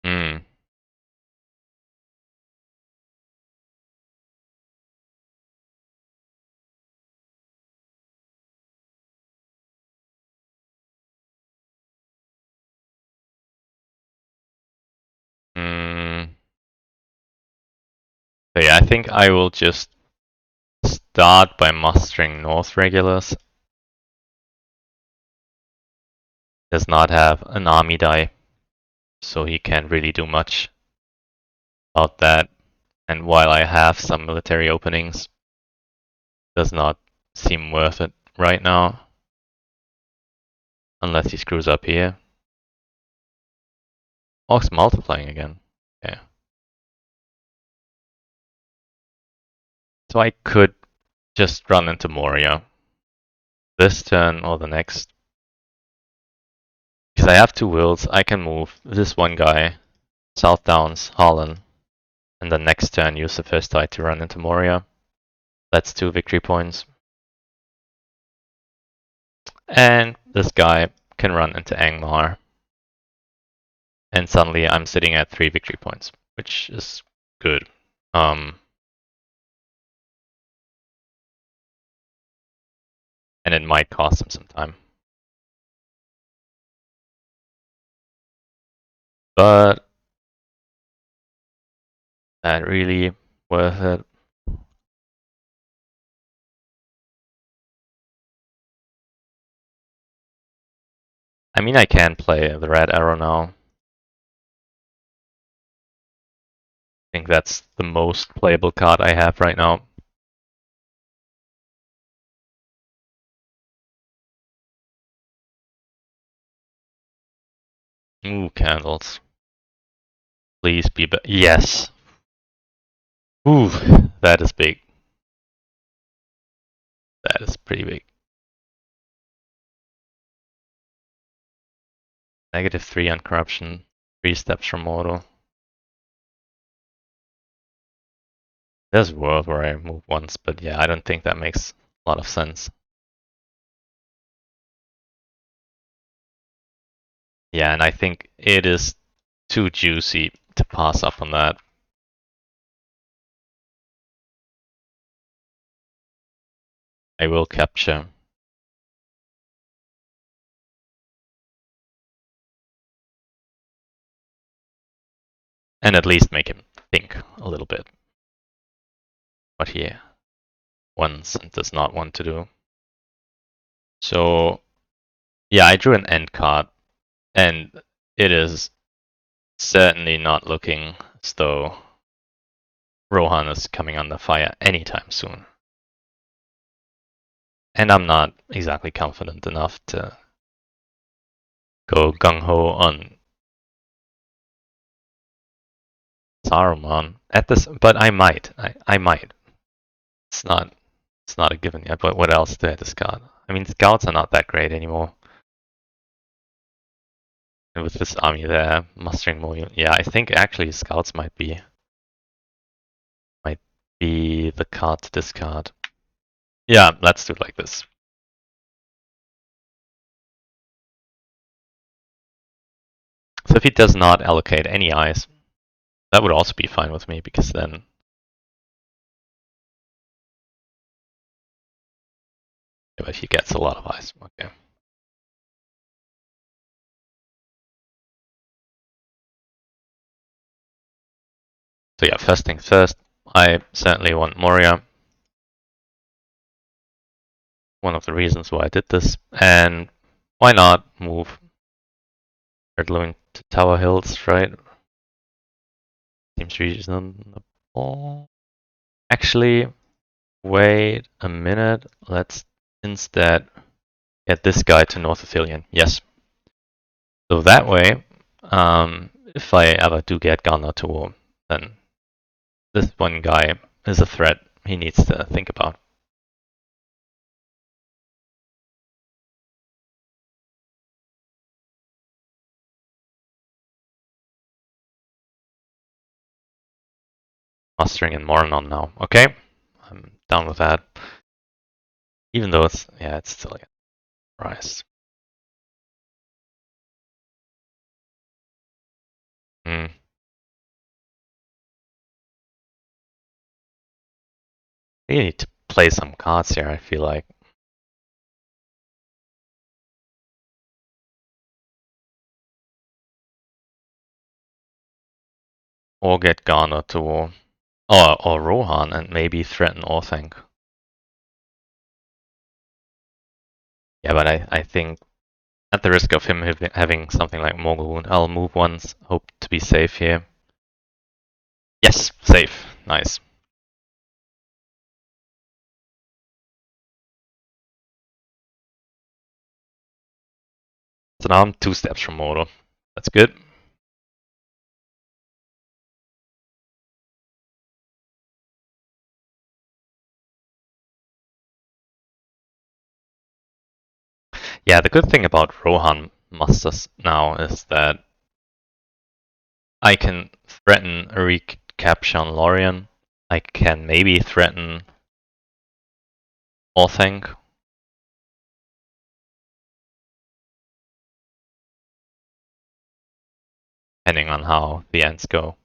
Hmm. Hmm. So yeah, I think I will just start by mustering North regulars. Does not have an army die, so he can't really do much about that. And while I have some military openings, does not seem worth it right now. Unless he screws up here. Oh, it's multiplying again. Okay. So I could just run into Moria this turn or the next. Because I have 2 wills, I can move this one guy, South Downs, Holland, and the next turn use the first die to run into Moria. That's 2 victory points. And this guy can run into Angmar. and suddenly I'm sitting at 3 victory points, which is good. And it might cost him some time. But that really worth it? I mean, I can play the red arrow now. I think that's the most playable card I have right now. Ooh, candles. Please be yes. Ooh, that is big. That is pretty big. -3 on corruption, 3 steps from mortal. There's a world where I move once, but yeah, I don't think that makes a lot of sense. Yeah, and I think it is too juicy to pass up on that. I will capture. And at least make him think a little bit what he wants and does not want to do. So, yeah, I drew an end card, and it is certainly not looking as though Rohan is coming under fire anytime soon. And I'm not exactly confident enough to go gung-ho on Saruman at this, but I might. I might. It's not a given yet, but what else do I discard? I mean, scouts are not that great anymore. And with this army there, mustering more, yeah, I think actually scouts might be the card to discard. Yeah, let's do it like this. So if he does not allocate any eyes, that would also be fine with me, because then yeah, but he gets a lot of eyes. Okay. So yeah, first things first, I certainly want Moria. One of the reasons why I did this. And why not move Erdluin to Tower Hills, right? Seems reasonable. Actually, wait a minute. Let's instead get this guy to North Athelion. Yes. So that way, if I ever do get Ghana to war, then this one guy is a threat he needs to think about. Mustering in Mornon now. Okay, I'm down with that. Even though it's still like a rise. Hmm. You need to play some cards here, I feel like. Or get Ghana to war. Or Rohan and maybe threaten Orthanc. Yeah, but I think at the risk of him having something like Morgul Wound, I'll move once, hope to be safe here. Yes, safe. Nice. So now I'm 2 steps from Mordor. That's good. Yeah, the good thing about Rohan Masters now is that I can threaten a recapture on Lorien. I can maybe threaten Orthanc. depending on how the ends go.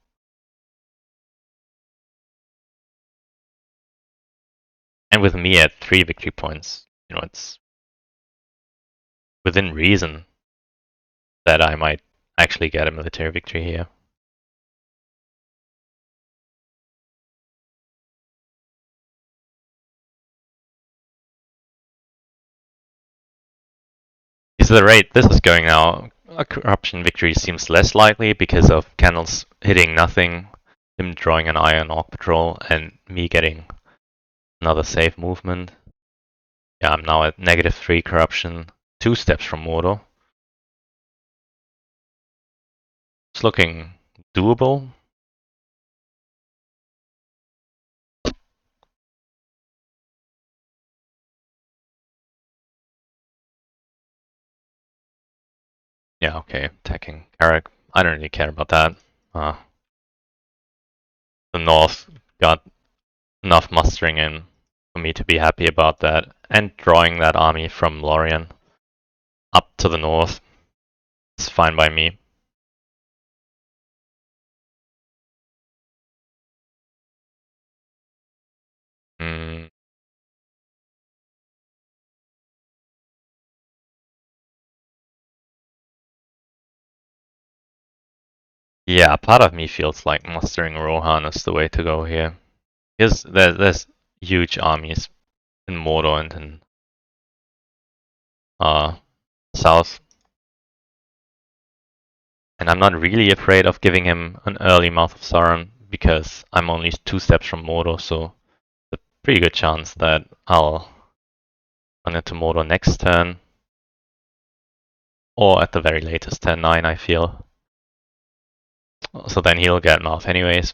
And with me at 3 victory points, it's within reason that I might actually get a military victory here. Because the rate this is going now, a corruption victory seems less likely because of candles hitting nothing, him drawing an eye on Orc Patrol, and me getting another safe movement. Yeah, I'm now at -3 corruption, 2 steps from Mordor. It's looking doable. Yeah, okay, attacking Carrick. I don't really care about that. The North got enough mustering in for me to be happy about that, and drawing that army from Lorien up to the north. It's fine by me. Mm. Yeah, part of me feels like mustering Rohan is the way to go here. Because there's huge armies in Mordor and in south. And I'm not really afraid of giving him an early Mouth of Sauron because I'm only 2 steps from Mordor, so there's a pretty good chance that I'll run into Mordor next turn. Or at the very latest turn 9, I feel. So then he'll get Mouth anyways.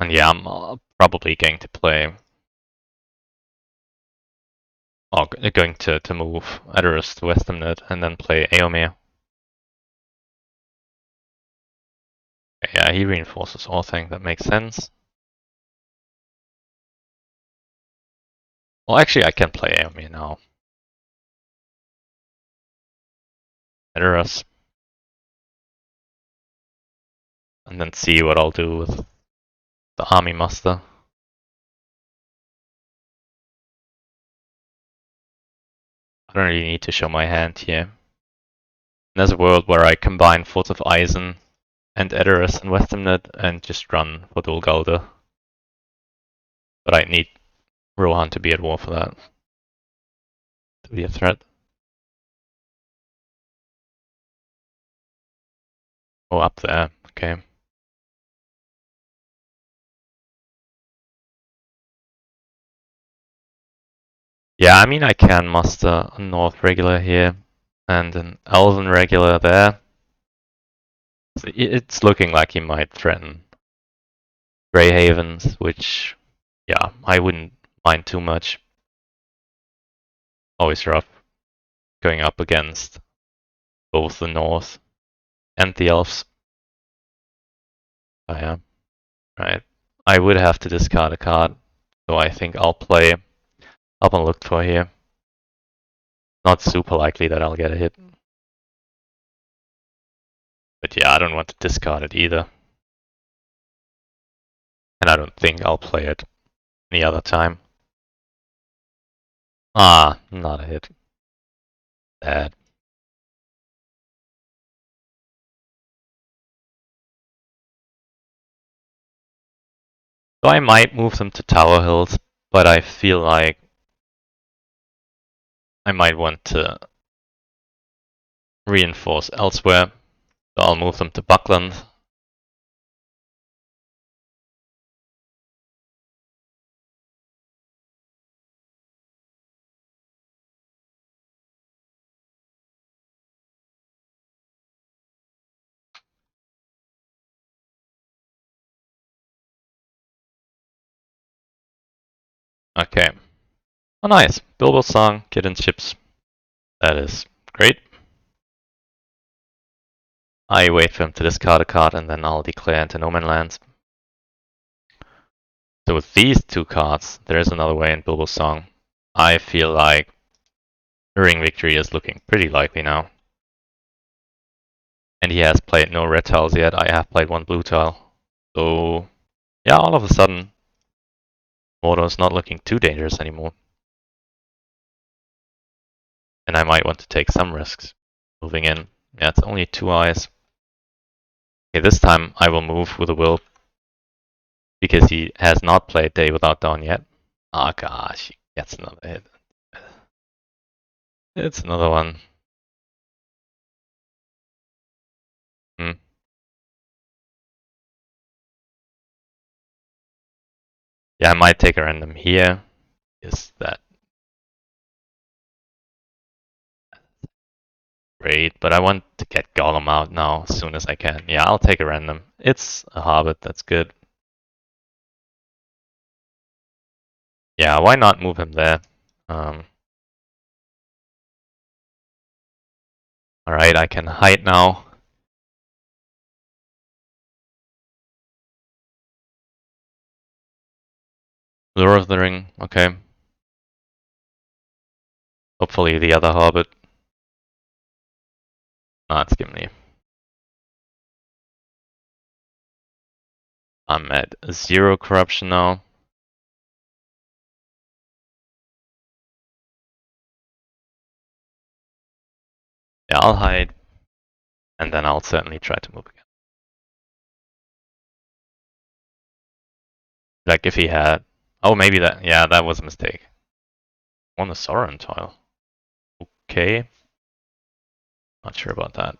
And yeah, I'm probably going to play, or going to move Istarix to Westernnet and then play Eomer. Yeah, he reinforces Orthanc, that makes sense. Well, actually, I can play Eomer now. Istarix. And then see what I'll do with the army muster. I don't really need to show my hand here. There's a world where I combine Forts of Eisen and Istarix and Westernnet and just run for Dol Guldur. But I need Rohan to be at war for that. To be a threat. Oh, up there. Okay. Yeah, I mean I can muster a North regular here and an Elven regular there. So it's looking like he might threaten Grey Havens, which, yeah, I wouldn't mind too much. Always rough going up against both the North and the Elves. Oh, yeah, right. I would have to discard a card, so I think I'll play up and look for here. Not super likely that I'll get a hit. But yeah, I don't want to discard it either. And I don't think I'll play it any other time. Ah, not a hit. Bad. So I might move them to Tower Hills, but I feel like I might want to reinforce elsewhere. So I'll move them to Buckland. Okay. Oh, nice. Bilbo Song, Kitten Ships. That is great. I wait for him to discard a card and then I'll declare into No Man Lands. So with these 2 cards, there is another way in Bilbo Song. I feel like The ring victory is looking pretty likely now. And he has played no red tiles yet. I have played one blue tile. So, yeah, all of a sudden, Moto's not looking too dangerous anymore. And I might want to take some risks moving in. Yeah, it's only 2 eyes. Okay, this time I will move with a will because he has not played Day Without Dawn yet. Oh gosh, he gets another hit. It's another one. Hmm. Yeah, I might take a random here. Is that great? But I want to get Golem out now as soon as I can. Yeah, I'll take a random. It's a Hobbit, that's good. Yeah, why not move him there? Alright, I can hide now. Lure of the Ring, okay. Hopefully the other Hobbit. Ah, it's Gimli. I'm at 0 corruption now. Yeah, I'll hide. And then I'll certainly try to move again. Like if he had... Oh, maybe that... Yeah, that was a mistake. On the Sauron tile. Okay. Not sure about that.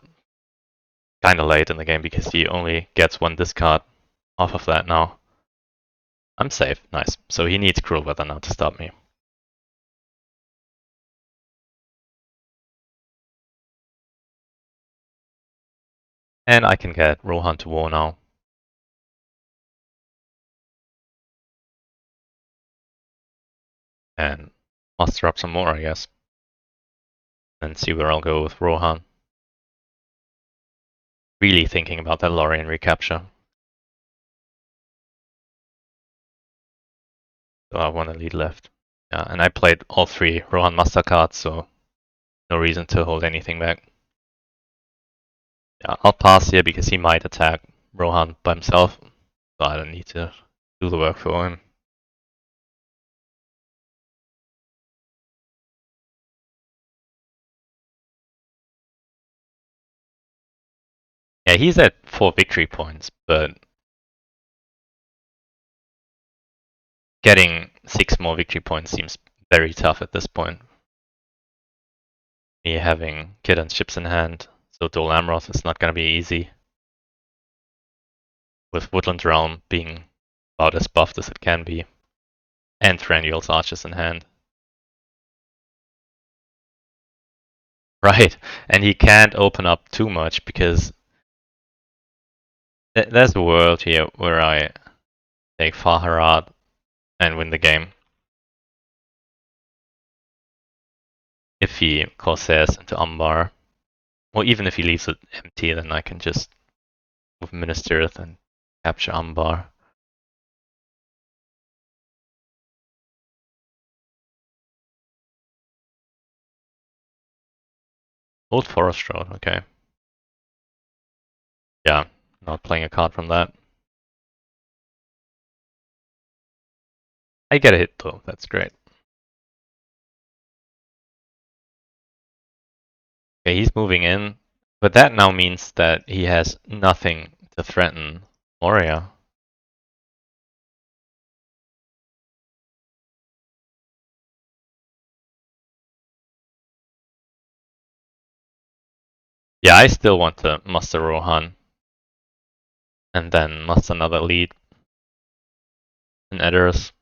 Kinda late in the game because he only gets 1 discard off of that now. I'm safe. Nice. So he needs Cruel Weather now to stop me. And I can get Rohan to war now. And muster up some more, I guess. And see where I'll go with Rohan. Really thinking about that Lorien recapture. So I want to lead left. Yeah, and I played all 3 Rohan Master cards, so no reason to hold anything back. Yeah, I'll pass here because he might attack Rohan by himself, so I don't need to do the work for him. Yeah, he's at 4 victory points, but getting 6 more victory points seems very tough at this point. Me having Kidden's ships in hand, so Dol Amroth is not going to be easy. With Woodland Realm being about as buffed as it can be, and Thranduil's archers in hand. Right, and he can't open up too much because there's a world here where I take Faharad and win the game. If he Corsairs into Umbar, or even if he leaves it empty, then I can just move Ministereth and capture Umbar. Old Forest Road, okay. Yeah, not playing a card from that. I get a hit though, that's great. Okay, he's moving in, but that now means that he has nothing to threaten Moria. Yeah, I still want to muster Rohan. And then muster another lead in Edders.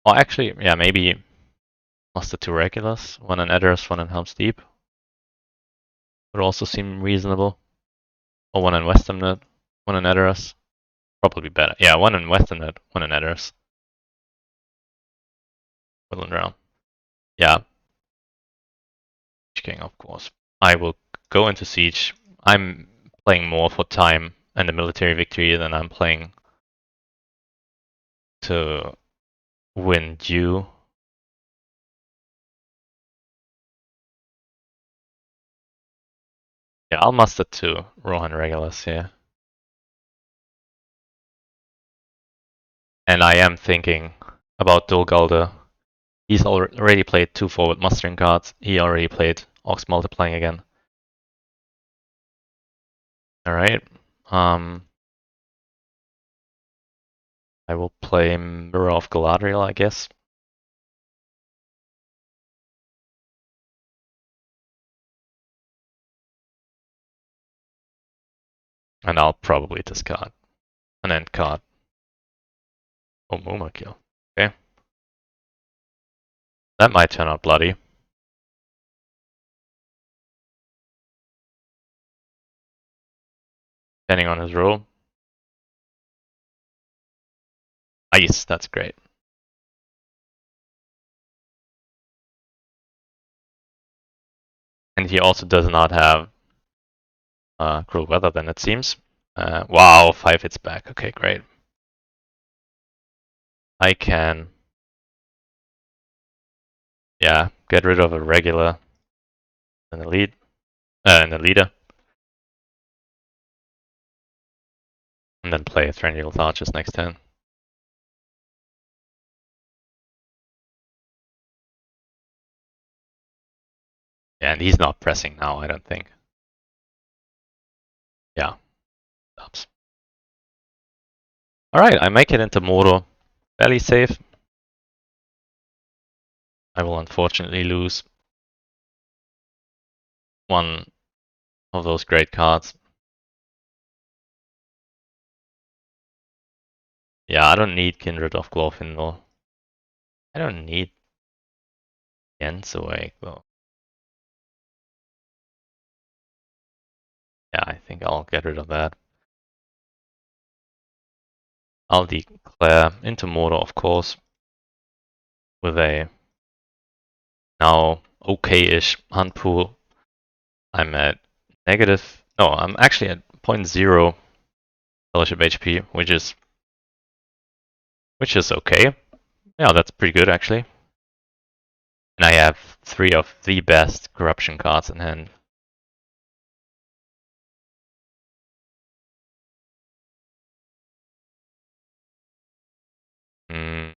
Or actually, yeah, maybe muster 2 regulars. 1 in Edders, 1 in Helm's Deep. Would also seem reasonable. Or 1 in Westernnet, 1 in Edders. Probably better. Yeah, 1 in Westernnet, 1 in Edders. Woodland Realm. Yeah. King, of course. I will go into Siege. I'm playing more for time and the military victory than I'm playing to win due. Yeah, I'll muster two Rohan regulars here. And I am thinking about Dulgalder. He's already played two forward mustering cards. He already played Ox Multiplying again. Alright. I will play Mirror of Galadriel, I guess. And I'll probably discard an end card. Oh, Muma kill. Okay. That might turn out bloody. Depending on his roll. Ice, that's great. And he also does not have Cruel Weather then, it seems. Wow, 5 hits back. Okay, great. I can, yeah, get rid of a regular and a lead, and a leader. And then play Thranduil's Archers next turn. Yeah, and he's not pressing now, I don't think. Yeah, stops. Alright, I make it into Mordor. Fairly safe. I will unfortunately lose one of those great cards. Yeah, I don't need Kindred of Glorfindel. I don't need Jens awake though. Yeah, I think I'll get rid of that. I'll declare into Mordor, of course, with a now okay-ish hunt pool. I'm at negative. No, I'm actually at 0.0 fellowship HP, which is okay. Yeah, that's pretty good actually. And I have 3 of the best corruption cards in hand. Mm.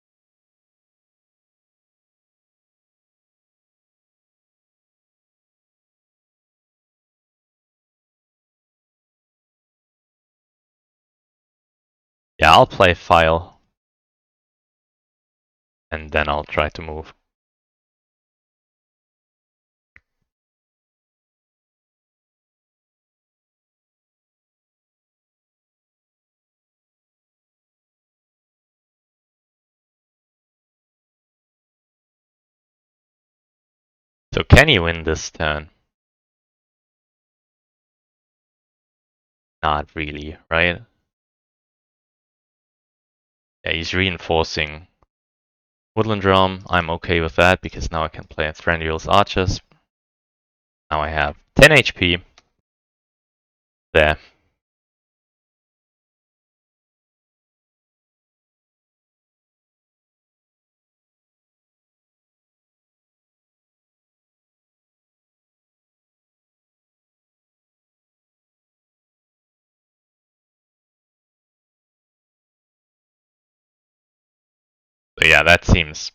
Yeah, I'll play File. And then I'll try to move. So can he win this turn? Not really, right? Yeah, he's reinforcing Woodland Realm. I'm okay with that because now I can play Thranduil's Archers. Now I have 10 HP. There. So yeah, that seems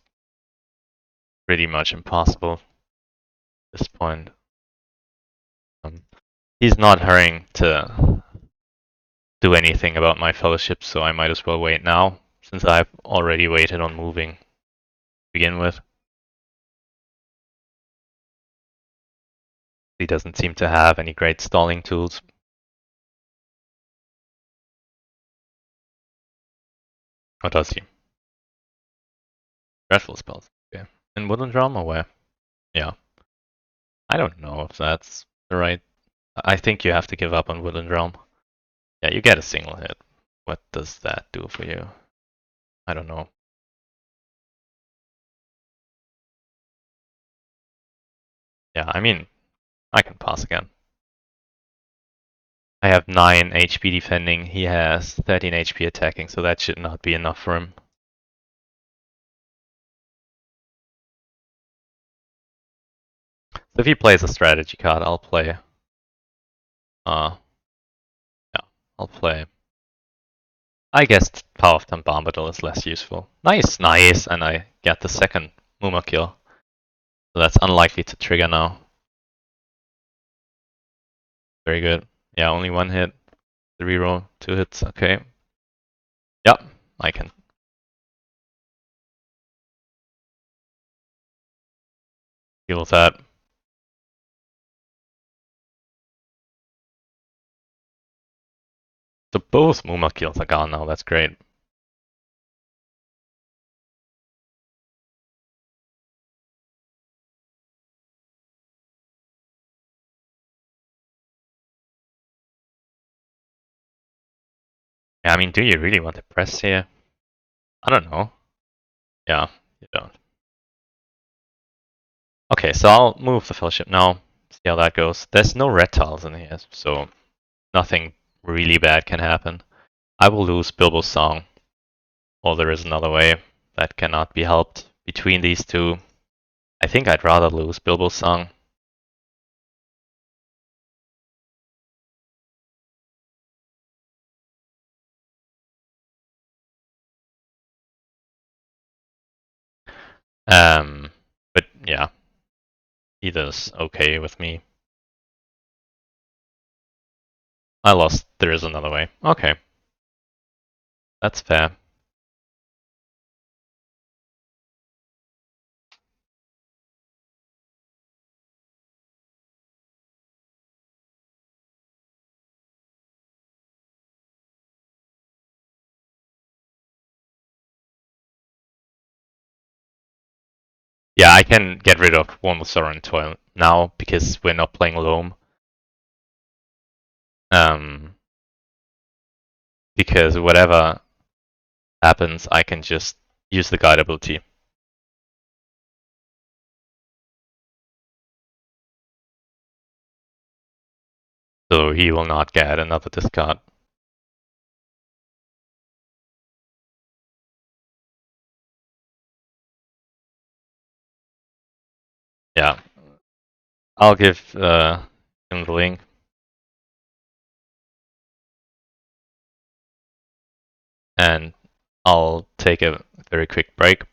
pretty much impossible at this point. He's not hurrying to do anything about my fellowship, so I might as well wait now, since I've already waited on moving to begin with. He doesn't seem to have any great stalling tools. Or does he? Dreadful spells. Okay. In Woodland Realm or where? Yeah. I don't know if that's the right... I think you have to give up on Woodland Realm. Yeah, you get a single hit. What does that do for you? I don't know. Yeah, I mean, I can pass again. I have 9 HP defending, he has 13 HP attacking, so that should not be enough for him. So if he plays a strategy card, I'll play Yeah, I'll play. I guess Power of Ten Bombadil is less useful. Nice, nice, and I get the second Muma kill. So that's unlikely to trigger now. Very good. Yeah, only one hit. The reroll, 2 hits, okay. Yep, I can. Deal with that. So both Muma kills are gone now, that's great. Yeah, I mean, do you really want to press here? I don't know. Yeah, you don't. Okay, so I'll move the Fellowship now, see how that goes. There's no red tiles in here, so nothing really bad can happen. I will lose Bilbo's Song, or there is another way that cannot be helped between these two. I think I'd rather lose Bilbo's Song. But yeah, either's okay with me. I lost. There is another way. Okay, that's fair. Yeah, I can get rid of one with Sorin Toil now because we're not playing Loam. Because whatever happens, I can just use the guide ability. So he will not get another discard. Yeah, I'll give him the link. And I'll take a very quick break.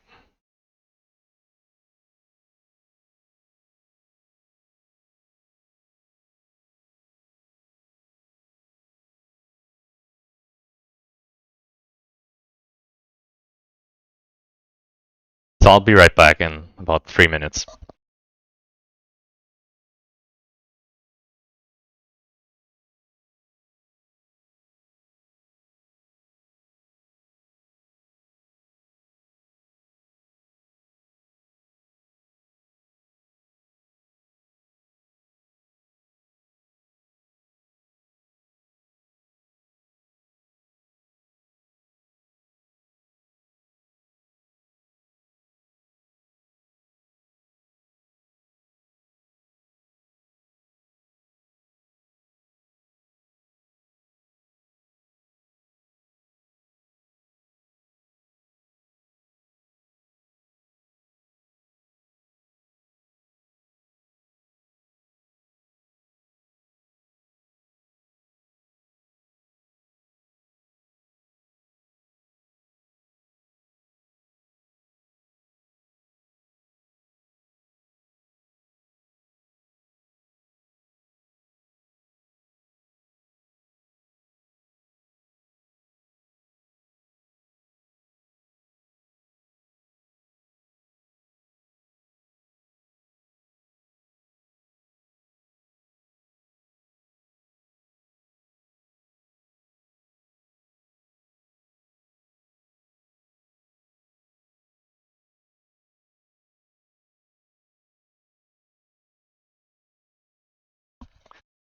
So I'll be right back in about 3 minutes.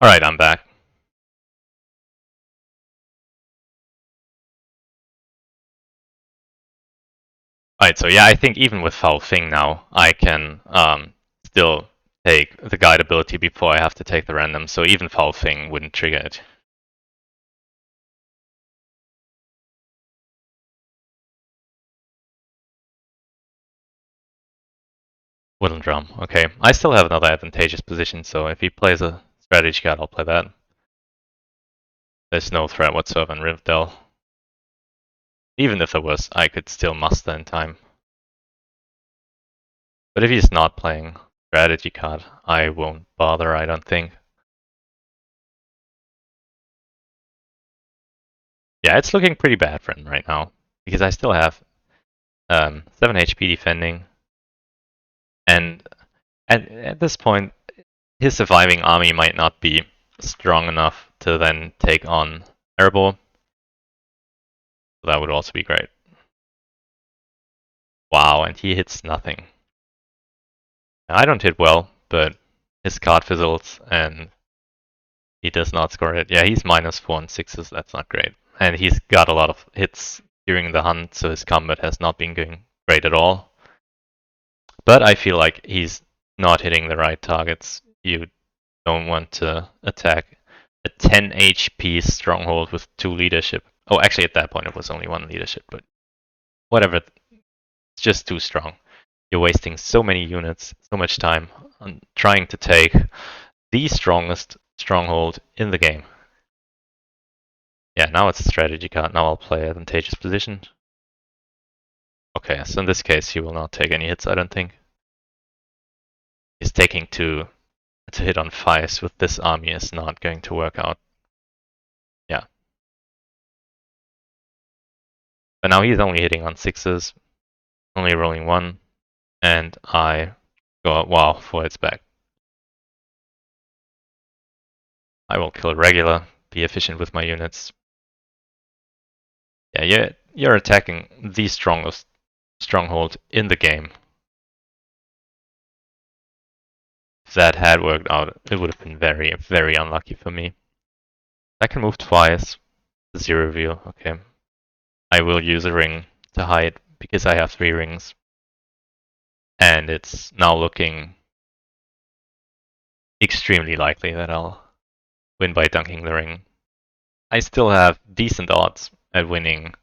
Alright, I'm back. Alright, so yeah, I think even with Foul Thing now, I can still take the guide ability before I have to take the random, so even Foul Thing wouldn't trigger it. Wooden Drum, okay. I still have another advantageous position, so if he plays a strategy card, I'll play that. There's no threat whatsoever in Rivendell. Even if there was, I could still muster in time. But if he's not playing strategy card, I won't bother, I don't think. Yeah, it's looking pretty bad for him right now. Because I still have 7 HP defending. And at this point, his surviving army might not be strong enough to then take on Erebor. So that would also be great. Wow, and he hits nothing. I don't hit well, but his card fizzles and he does not score it. Yeah, he's -4 on sixes, that's not great. And he's got a lot of hits during the hunt, so his combat has not been going great at all. But I feel like he's not hitting the right targets. You don't want to attack a 10 HP stronghold with 2 leadership. Oh, actually, at that point it was only 1 leadership, but whatever. It's just too strong. You're wasting so many units, so much time on trying to take the strongest stronghold in the game. Yeah, now it's a strategy card. Now I'll play advantageous position. Okay, so in this case he will not take any hits, I don't think. He's taking 2 to hit on 5s with this army is not going to work out. Yeah. But now he's only hitting on 6s, only rolling 1, and I go, wow, 4 hits back. I will kill regular, be efficient with my units. Yeah, you're attacking the strongest stronghold in the game. If that had worked out, it would have been very, very unlucky for me. I can move twice. 0 reveal, okay. I will use a ring to hide because I have 3 rings. And it's now looking extremely likely that I'll win by dunking the ring. I still have decent odds at winning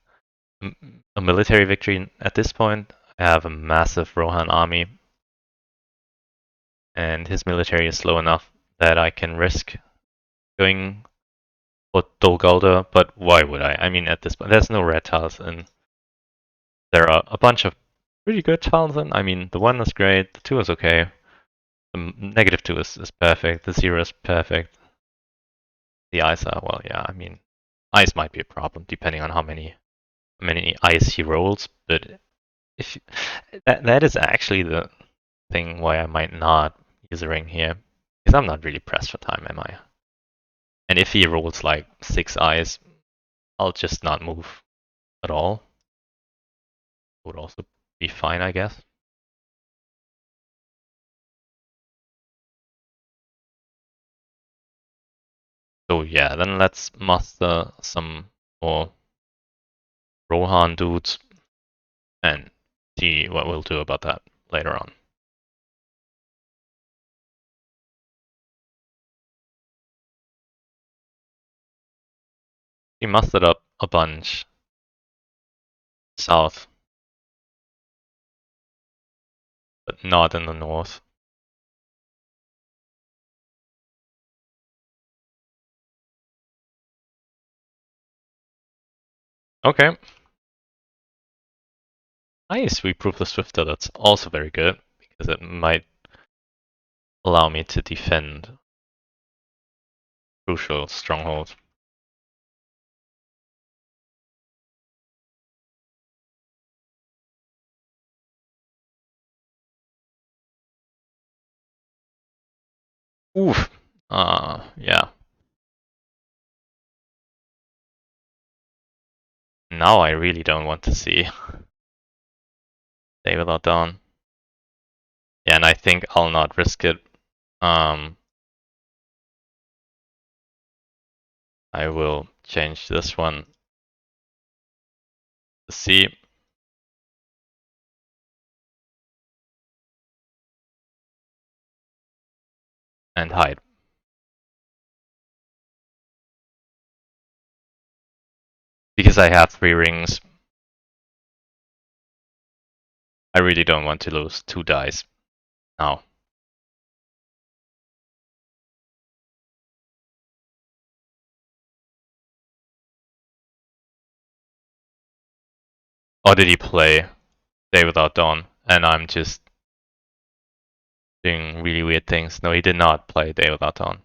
a military victory at this point. I have a massive Rohan army, and his military is slow enough that I can risk going for Dol Guldur, but why would I? I mean, at this point, there's no red tiles, and there are a bunch of pretty good tiles, and I mean, the 1 is great, the 2 is okay, the -2 is perfect, the 0 is perfect. The eyes are, well, yeah, I mean, eyes might be a problem depending on how many eyes he rolls, but if that is actually the thing why I might not use a ring here, because I'm not really pressed for time, am I? And if he rolls like 6 eyes, I'll just not move at all. Would also be fine, I guess. So yeah, then let's muster some more Rohan dudes and see what we'll do about that later on. He mustered up a bunch south, but not in the north. Okay. Nice, we proved the Swifter. That's also very good, because it might allow me to defend crucial strongholds. Oof. Yeah. Now I really don't want to see Day Without Dawn. Yeah, and I think I'll not risk it. I will change this one to C. And hide. Because I have 3 rings, I really don't want to lose 2 dice now. Or did he play Day Without Dawn? And I'm just doing really weird things. No, he did not play Day Without Dawn.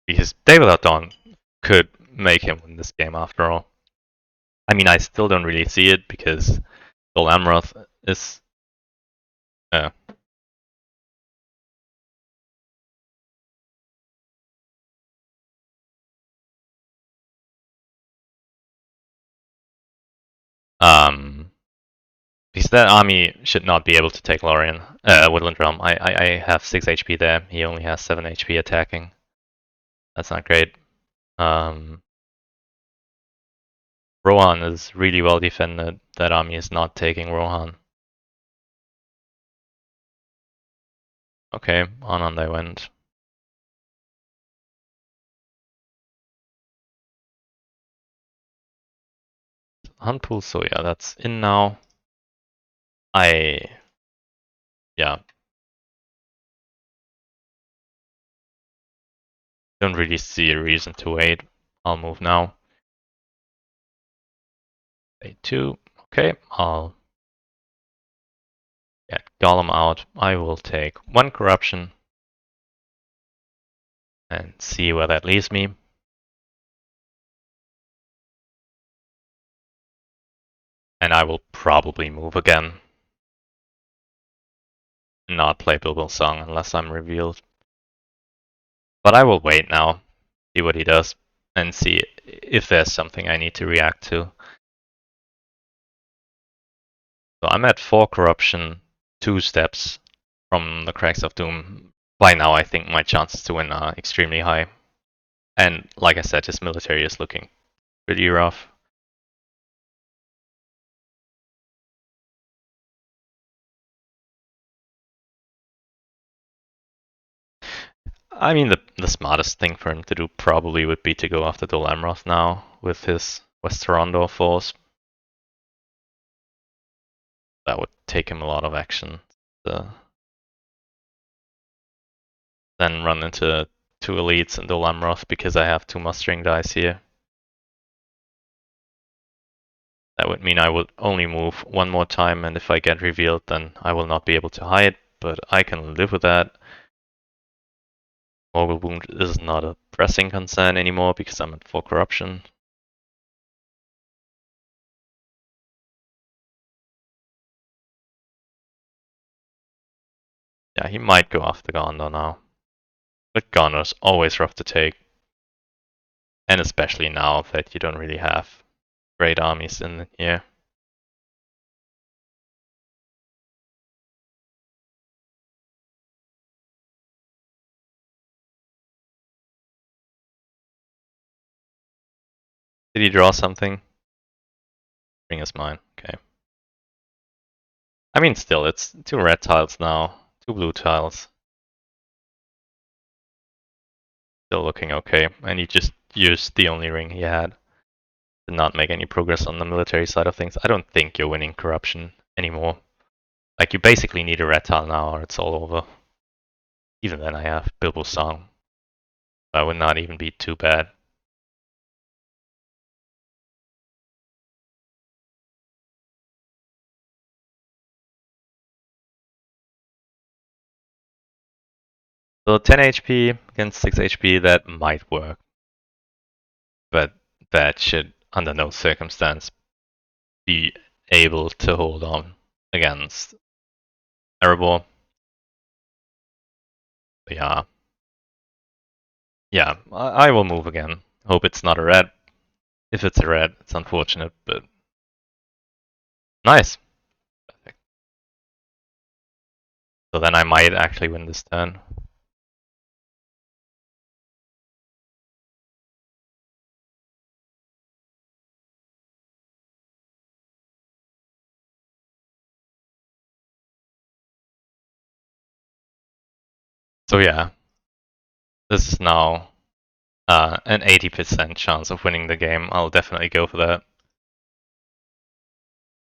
Because Day Without Dawn could make him win this game after all. I mean, I still don't really see it because Dol Amroth is. Uh, because that army should not be able to take Lorien. Woodland Realm. I have 6 HP there. He only has 7 HP attacking. That's not great. Rohan is really well defended. That army is not taking Rohan. Okay, on they went. Hunt pool, so yeah, that's in now. Yeah, don't really see a reason to wait. I'll move now. A2, okay, I'll get Golem out. I will take 1 corruption and see where that leaves me. And I will probably move again. Not play Bilbo Song unless I'm revealed. But I will wait now, see what he does, and see if there's something I need to react to. So I'm at 4 corruption, 2 steps from the Cracks of Doom. By now, I think my chances to win are extremely high. And like I said, his military is looking pretty rough. I mean, the smartest thing for him to do probably would be to go after Dol Amroth now with his Westerondor force. That would take him a lot of action. Then run into 2 elites and Dol Amroth because I have 2 mustering dice here. That would mean I would only move 1 more time, and if I get revealed, then I will not be able to hide, but I can live with that. Morgul Wound is not a pressing concern anymore because I'm at 4 corruption. Yeah, he might go after Gondor now. But Gondor's always rough to take. And especially now that you don't really have great armies in here. Did he draw something? Ring is mine. Okay. I mean, still, it's 2 red tiles now, 2 blue tiles. Still looking okay. And he just used the only ring he had. Did not make any progress on the military side of things. I don't think you're winning corruption anymore. Like, you basically need a red tile now or it's all over. Even then I have Bilbo's Song. That would not even be too bad. So 10 HP against 6 HP, that might work. But that should, under no circumstance, be able to hold on against Erebor. Yeah. Yeah, I will move again. Hope it's not a red. If it's a red, it's unfortunate, but nice. Perfect. So then I might actually win this turn. So yeah, this is now an 80% chance of winning the game, I'll definitely go for that.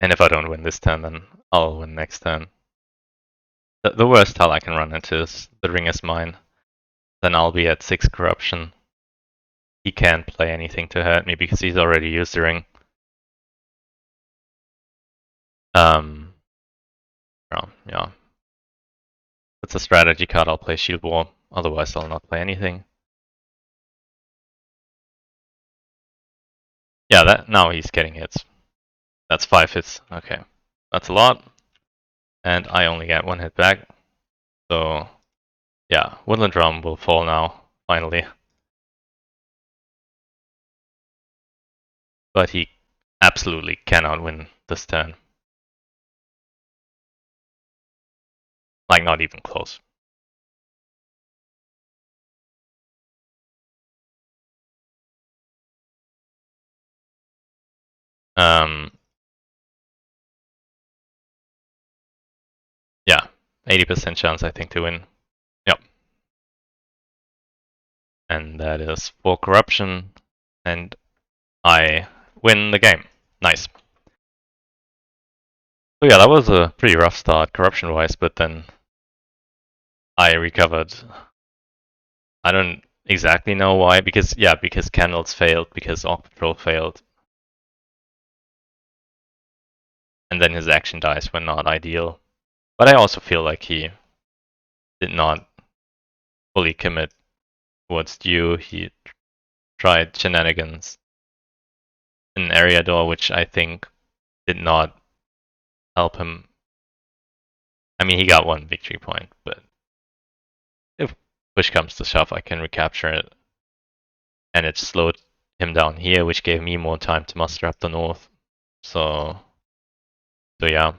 And if I don't win this turn, then I'll win next turn. The worst tile I can run into is the ring is mine. Then I'll be at 6 corruption. He can't play anything to hurt me because he's already used the ring. Well, yeah. It's a strategy card, I'll play Shield Wall. Otherwise, I'll not play anything. Yeah, that now he's getting hits. That's 5 hits. Okay. That's a lot. And I only get 1 hit back. So, yeah, Woodland Drum will fall now, finally. But he absolutely cannot win this turn. Like, not even close. Yeah, 80% chance, I think, to win. Yep. And that is 4 corruption, and I win the game. Nice. So yeah, that was a pretty rough start, corruption-wise, but then I recovered. I don't exactly know why, because Candles failed, because Orc Patrol failed. And then his action dice were not ideal. But I also feel like he did not fully commit towards Dew. He tried shenanigans in Area Door, which I think did not help him. I mean, he got 1 victory point, but if push comes to shove, I can recapture it. And it slowed him down here, which gave me more time to muster up the north. So yeah.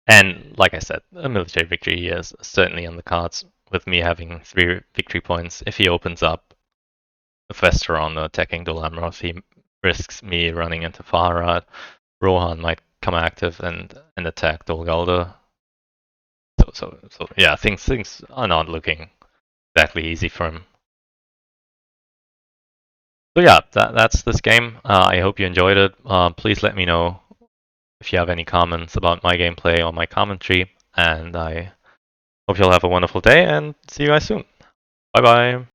And like I said, a military victory here is certainly on the cards, with me having 3 victory points. If he opens up the Fester on the attacking Dol Amroth, he risks me running into Farad. Rohan might come active and attack Dol Guldur. So yeah, things are not looking exactly easy for him. So yeah, that's this game. I hope you enjoyed it. Please let me know if you have any comments about my gameplay or my commentary, and I hope you'll have a wonderful day and see you guys soon. Bye bye.